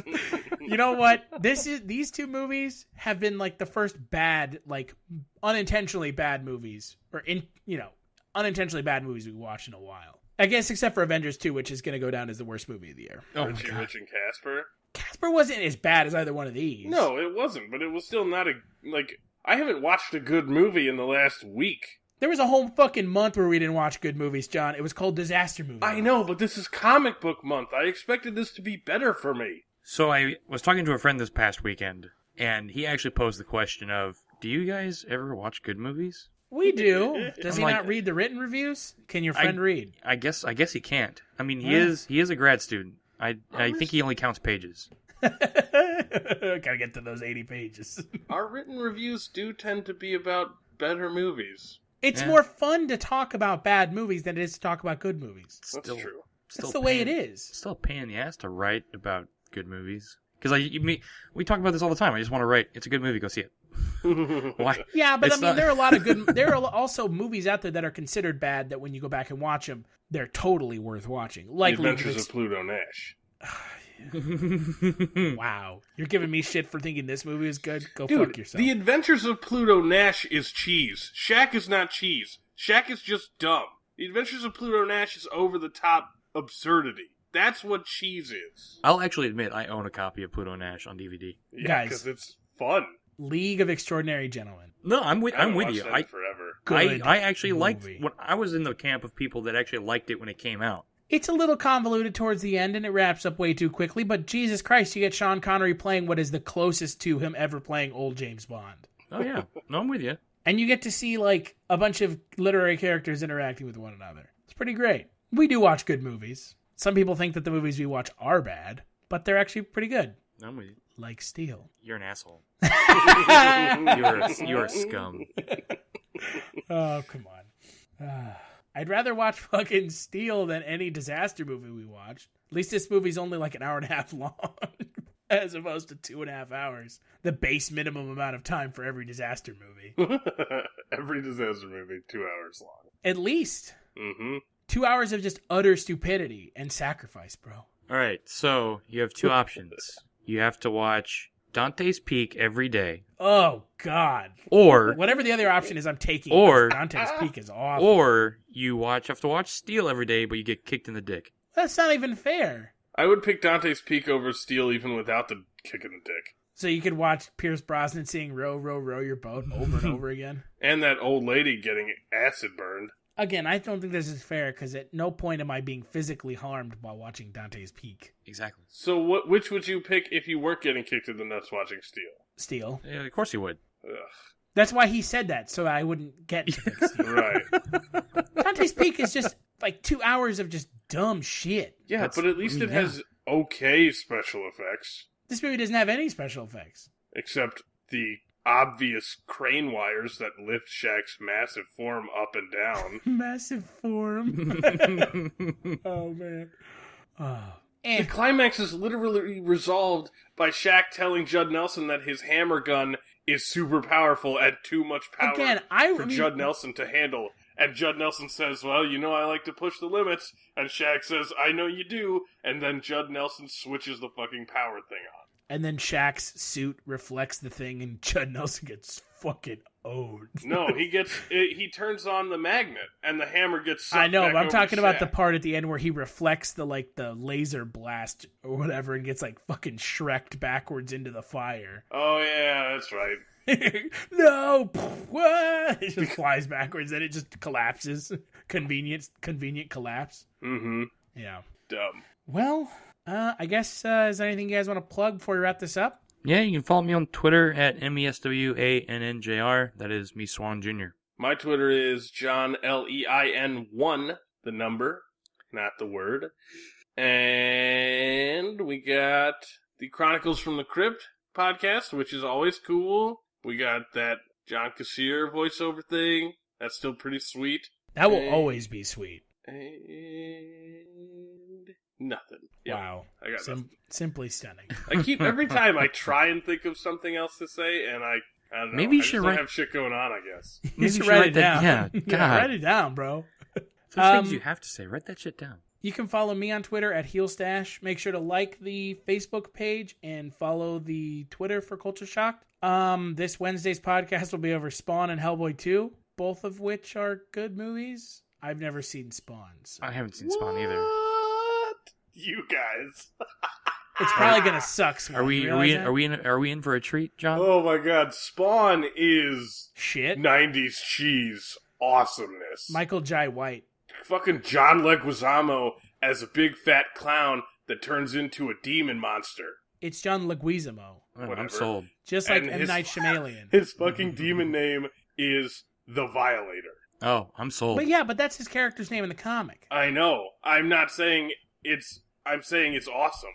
You know what? These two movies have been like the first bad, like unintentionally bad movies, or unintentionally bad movies we watched in a while. I guess except for Avengers 2, which is going to go down as the worst movie of the year.
Oh, my
Richie
God.
Rich and Casper?
Casper wasn't as bad as either one of these.
No, it wasn't, but it was still not I haven't watched a good movie in the last week.
There was a whole fucking month where we didn't watch good movies, John. It was called Disaster Movie.
I know, but this is comic book month. I expected this to be better for me.
So I was talking to a friend this past weekend, and he actually posed the question of, do you guys ever watch good movies?
We do. Does
I'm
he
like-
not read the written reviews? Can your friend read?
I guess he can't. I mean, he is a grad student. I think he only counts pages.
Gotta get to those 80 pages.
Our written reviews do tend to be about better movies.
It's
Yeah.
more fun to talk about bad movies than it is to talk about good movies.
That's true.
That's the way it is.
Still a pain in the ass to write about good movies. Because we talk about this all the time. I just want to write, it's a good movie, go see it. Why?
Yeah, but
It's
I mean,
not-
there are a lot of good. There are also movies out there that are considered bad that when you go back and watch them, they're totally worth watching. Like
The Adventures of Pluto Nash.
Wow, you're giving me shit for thinking this movie is good. Go
Dude,
fuck yourself.
The Adventures of Pluto Nash is cheese. Shaq is not cheese. Shaq is just dumb. The Adventures of Pluto Nash is over-the-top absurdity. That's what cheese is.
I'll actually admit I own a copy of Pluto Nash on DVD.
Yeah,
Guys.
because it's fun.
League of Extraordinary Gentlemen.
No, I'm with you. I actually liked when I was in the camp of people that actually liked it when it came out.
It's a little convoluted towards the end, and it wraps up way too quickly, but Jesus Christ, you get Sean Connery playing what is the closest to him ever playing old James Bond.
Oh, yeah. No, I'm with you.
And you get to see, like, a bunch of literary characters interacting with one another. It's pretty great. We do watch good movies. Some people think that the movies we watch are bad, but they're actually pretty good.
I'm with you.
Like Steel.
You're an asshole. You're a scum.
Oh, come on. I'd rather watch fucking Steel than any disaster movie we watched. At least this movie's only like an hour and a half long, as opposed to 2.5 hours. The base minimum amount of time for every disaster movie.
Every disaster movie, 2 hours long.
At least.
Mm-hmm.
2 hours of just utter stupidity and sacrifice, bro.
All right, so you have two options. You have to watch Dante's Peak every day.
Oh, God.
Or
whatever the other option is, I'm taking.
Or
Dante's Peak is awful.
Or you have to watch Steel every day, but you get kicked in the dick.
That's not even fair.
I would pick Dante's Peak over Steel even without the kick in the dick.
So you could watch Pierce Brosnan sing "Row, row, row your boat" over and over again.
And that old lady getting acid burned.
Again, I don't think this is fair because at no point am I being physically harmed while watching Dante's Peak.
Exactly.
So which would you pick if you weren't getting kicked in the nuts watching Steel?
Steel.
Yeah, of course you would.
Ugh.
That's why he said that, so I wouldn't get to pick Steel.
Right.
Dante's Peak is just like 2 hours of just dumb shit.
Yeah, but at least it has okay special effects.
This movie doesn't have any special effects.
Except the obvious crane wires that lift Shaq's massive form up and down.
Massive form. Oh, man. Oh.
The climax is literally resolved by Shaq telling Judd Nelson that his hammer gun is super powerful and too much power for Judd Nelson to handle. And Judd Nelson says, well, you know I like to push the limits. And Shaq says, I know you do. And then Judd Nelson switches the fucking power thing on.
And then Shaq's suit reflects the thing and Judd Nelson gets fucking owned.
No, he turns on the magnet and the hammer gets sucked
I know,
back
but I'm
over
talking
to
about
Shaq.
the part at the end where he reflects the laser blast or whatever and gets like fucking Shrek'd backwards into the fire.
Oh yeah, that's right.
No! What? It just flies backwards, then it just collapses. Convenient collapse.
Mm-hmm.
Yeah.
Dumb.
Well, I guess, is there anything you guys want to plug before we wrap this up?
Yeah, you can follow me on Twitter at MESWANNJR. That is me Swan Jr.
My Twitter is John LEIN1, the number, not the word. And we got the Chronicles from the Crypt podcast, which is always cool. We got that John Kassir voiceover thing. That's still pretty sweet.
That will always be sweet.
And nothing. Yep.
Wow.
I got nothing.
Simply stunning.
Every time I try and think of something else to say, and I don't know.
Maybe you
I
should
just
write...
don't have shit going on, I guess.
You should write it down.
Yeah, God.
Yeah, write it down, bro.
Those things you have to say. Write that shit down.
You can follow me on Twitter at HeelStash. Make sure to like the Facebook page and follow the Twitter for Culture Shocked. This Wednesday's podcast will be over Spawn and Hellboy 2, both of which are good movies. I've never seen Spawn. So.
I haven't seen Spawn either.
What? You guys.
It's probably gonna suck.
Are we in for a treat, John?
Oh my god, Spawn is
shit.
90s cheese awesomeness.
Michael Jai White.
Fucking John Leguizamo as a big fat clown that turns into a demon monster.
It's John Leguizamo.
I'm sold.
Just like M. Night Shyamalan.
His fucking demon name is the Violator.
Oh, I'm sold.
But that's his character's name in the comic.
I know. I'm not saying it's... I'm saying it's awesome.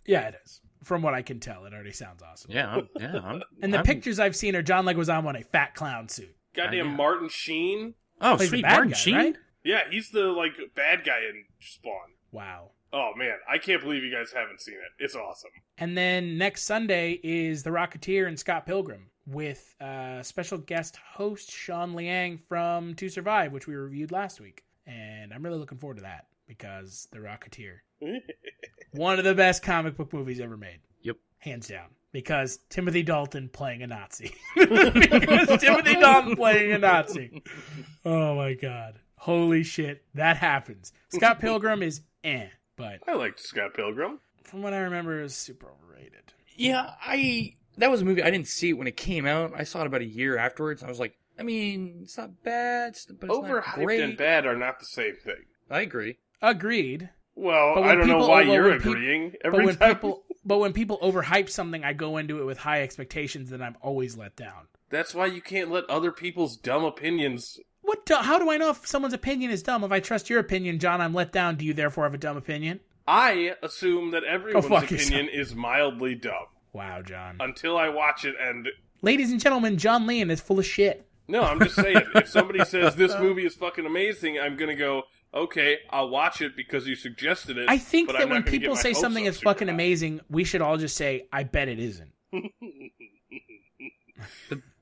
Yeah, it is. From what I can tell, it already sounds awesome.
Yeah,
and the pictures I've seen are John Leguizamo in a fat clown suit.
Goddamn Martin Sheen.
Oh, sweet. Martin Sheen?
Right?
Yeah, he's the, bad guy in Spawn.
Wow.
Oh, man. I can't believe you guys haven't seen it. It's awesome.
And then next Sunday is The Rocketeer and Scott Pilgrim with special guest host Sean Liang from To Survive, which we reviewed last week. And I'm really looking forward to that because The Rocketeer. One of the best comic book movies ever made.
Yep.
Hands down. Because Timothy Dalton playing a Nazi. Because Timothy Dalton playing a Nazi. Oh my god. Holy shit. That happens. Scott Pilgrim is but
I liked Scott Pilgrim.
from what I remember, it was super overrated.
Yeah, I that was a movie I didn't see it when it came out. I saw it about a year afterwards. I was like, I mean, it's not bad, but it's not
Overhyped
great.
and bad are not the same thing.
I agree.
Agreed.
Well,
But when
I don't know
people-
why
well,
you're
when peop-
agreeing.
But when people overhype something, I go into it with high expectations, and I'm always let down.
That's why you can't let other people's dumb opinions...
How do I know if someone's opinion is dumb? If I trust your opinion, John, I'm let down. Do you therefore have a dumb opinion?
I assume that everyone's
fuck
opinion is mildly dumb.
Wow, John.
Until I watch it and...
Ladies and gentlemen, John Lein is full of shit.
No, I'm just saying, if somebody says this movie is fucking amazing, I'm gonna go, okay, I'll watch it because you suggested it.
I think
but
that
I'm
when
not gonna get
people
my
say
hopes
something
up
is
super
fucking
high.
amazing, we should all just say, I bet it isn't.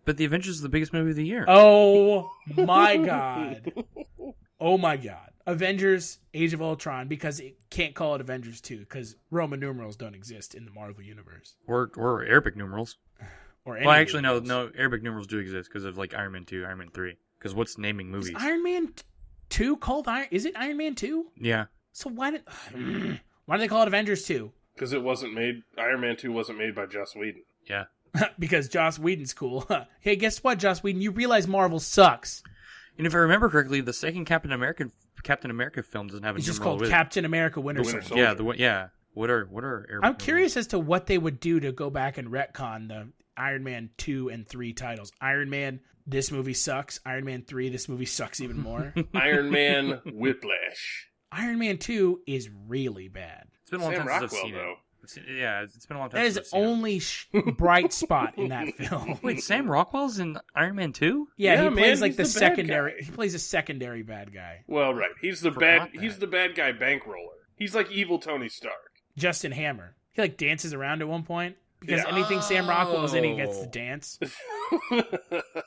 But The Avengers is the biggest movie of the year.
Oh my god. Oh my god. Avengers Age of Ultron, because it can't call it Avengers 2 because Roman numerals don't exist in the Marvel universe.
Or Arabic numerals.
Or any
Well, actually,
numerals.
no. Arabic numerals do exist because of like Iron Man 2, Iron Man 3. Because what's naming
Is
movies?
Iron Man 2 called Iron? Is it Iron Man 2?
Yeah.
So why did they call it Avengers 2?
Because it wasn't made... Iron Man 2 wasn't made by Joss Whedon.
Yeah.
Because Joss Whedon's cool. Hey, guess what, Joss Whedon? You realize Marvel sucks.
And if I remember correctly, the second Captain America film doesn't have a
It's just
numeral
called
with it.
Captain America Winter
The Winter
Soldier.
Soldier.
Yeah, the one. Yeah. What are Arabic
I'm
numerals?
curious as to what they would do to go back and retcon the Iron Man 2 and 3 titles. Iron Man, this movie sucks. Iron Man 3, this movie sucks even more.
Iron Man Whiplash.
Iron Man 2 is really bad.
It's been a long
Sam
time since
Rockwell,
I've seen
though.
it. It's been a long time
That is
since
the
I've seen
only bright spot in that film.
it. Wait, Sam Rockwell's in Iron Man 2?
Yeah,
Yeah,
he
man,
plays like
he's
the
the bad
secondary.
guy.
He plays a secondary bad guy.
Well, right. He's the
Forgot
bad. He's
that.
the bad guy bankroller. He's like evil Tony Stark.
Justin Hammer. He like dances around at one point because
Yeah.
anything Sam Rockwell's in, he gets to dance.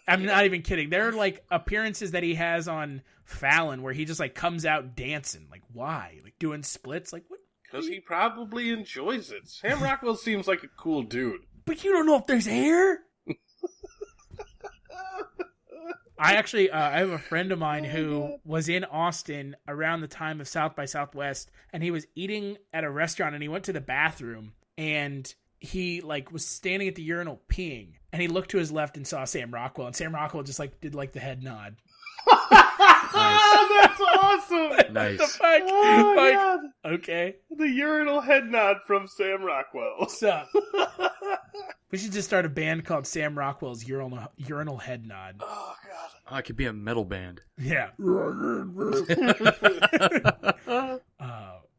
I'm not even kidding. There are like appearances that he has on Fallon where he just like comes out dancing. Like why? Like doing splits. Like what?
Because he probably enjoys it. Sam Rockwell seems like a cool dude.
But you don't know if there's hair. I actually, I have a friend of mine who was in Austin around the time of South by Southwest, and he was eating at a restaurant, and he went to the bathroom, and he like was standing at the urinal peeing, and he looked to his left and saw Sam Rockwell, and Sam Rockwell just like did like the head nod.
That's awesome!
Nice.
The fuck?
Oh,
Like,
God.
okay,
The urinal head nod from Sam Rockwell.
what's up? We should just start a band called Sam Rockwell's Urinal Head Nod.
Oh, God.
Oh, it could be a metal band.
Yeah.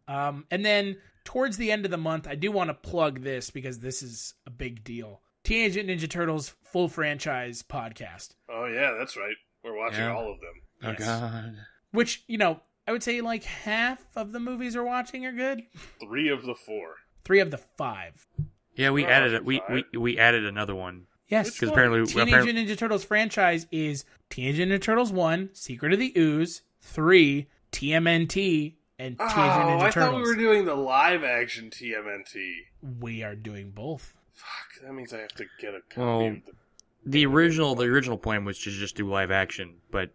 And then towards the end of the month, I do want to plug this because this is a big deal. Teenage Mutant Ninja Turtles full franchise podcast.
Oh, yeah, that's right. We're watching
Yeah.
all of them.
Oh,
Yes.
God.
Which, you know, I would say like half of the movies we're watching are good.
3 of the 4.
3 of the 5.
Yeah, we
We're
added
watching
we,
five.
we added another one.
Yes.
Which
Because
one?
apparently,
Teenage Mutant Ninja Turtles franchise is Teenage Mutant Ninja Turtles 1, Secret of the Ooze, 3, TMNT, and Teenage Mutant Ninja
I
Turtles.
thought we were doing the live-action TMNT.
We are doing both.
Fuck, that means I have to get a copy
Well,
of the...
the original plan was to just do live action, but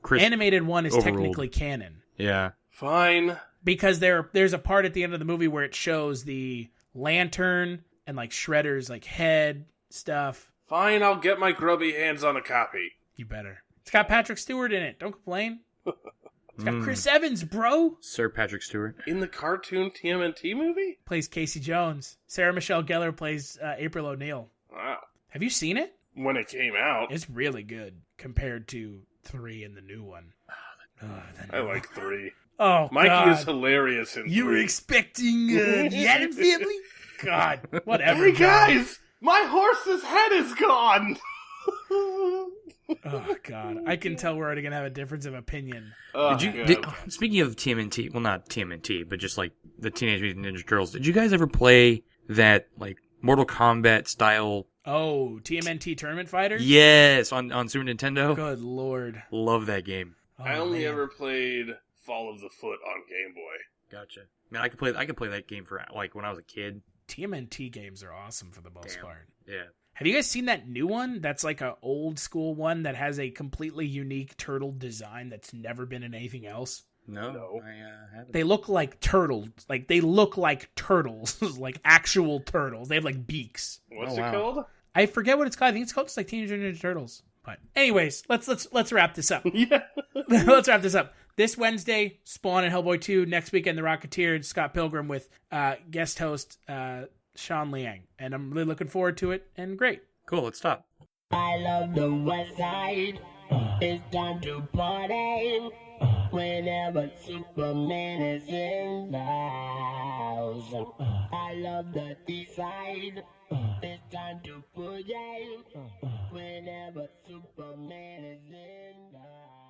Chris
animated one is
overruled.
technically canon.
Yeah.
Fine.
Because there's a part at the end of the movie where it shows the lantern and like Shredder's like head stuff.
Fine, I'll get my grubby hands on a copy.
You better. It's got Patrick Stewart in it. Don't complain. It's got Chris Evans, bro.
Sir Patrick Stewart.
In the cartoon TMNT movie?
Plays Casey Jones. Sarah Michelle Gellar plays April O'Neil.
Wow.
Have you seen it?
When it came out,
It's really good compared to 3 and the new one.
I like 3.
Oh,
Mikey
God.
is hilarious in
You were
3.
expecting the Adam family? God, whatever.
Hey
John.
guys! My horse's head is gone!
Oh, God. I can tell we're already going to have a difference of opinion.
Oh,
Speaking of TMNT, well, not TMNT, but just like the Teenage Mutant Ninja Turtles, did you guys ever play that like Mortal Kombat style?
Oh, TMNT Tournament Fighters?
Yes, on Super Nintendo.
Good Lord.
Love that game.
Oh,
I only
man.
ever played Fall of the Foot on Game Boy.
Gotcha. Man, I could play that game for like when I was a kid.
TMNT games are awesome for the most
Damn.
part.
Yeah.
Have you guys seen that new one? That's like a old school one that has a completely unique turtle design that's never been in anything else.
No. I haven't.
They look like turtles. Like they look like turtles, like actual turtles. They have like beaks.
What's it called?
I forget what it's called. I think it's called just like Teenage Mutant Ninja Turtles. But anyways, let's wrap this up.
Yeah.
Let's wrap this up. This Wednesday, Spawn and Hellboy 2. Next weekend, The Rocketeer and Scott Pilgrim with guest host Sean Liang. And I'm really looking forward to it. And great.
Cool, let's stop.
I love the West Side. It's time to party. Whenever Superman is in the house. I love the East Side. It's time to party. Whenever Superman is in the house.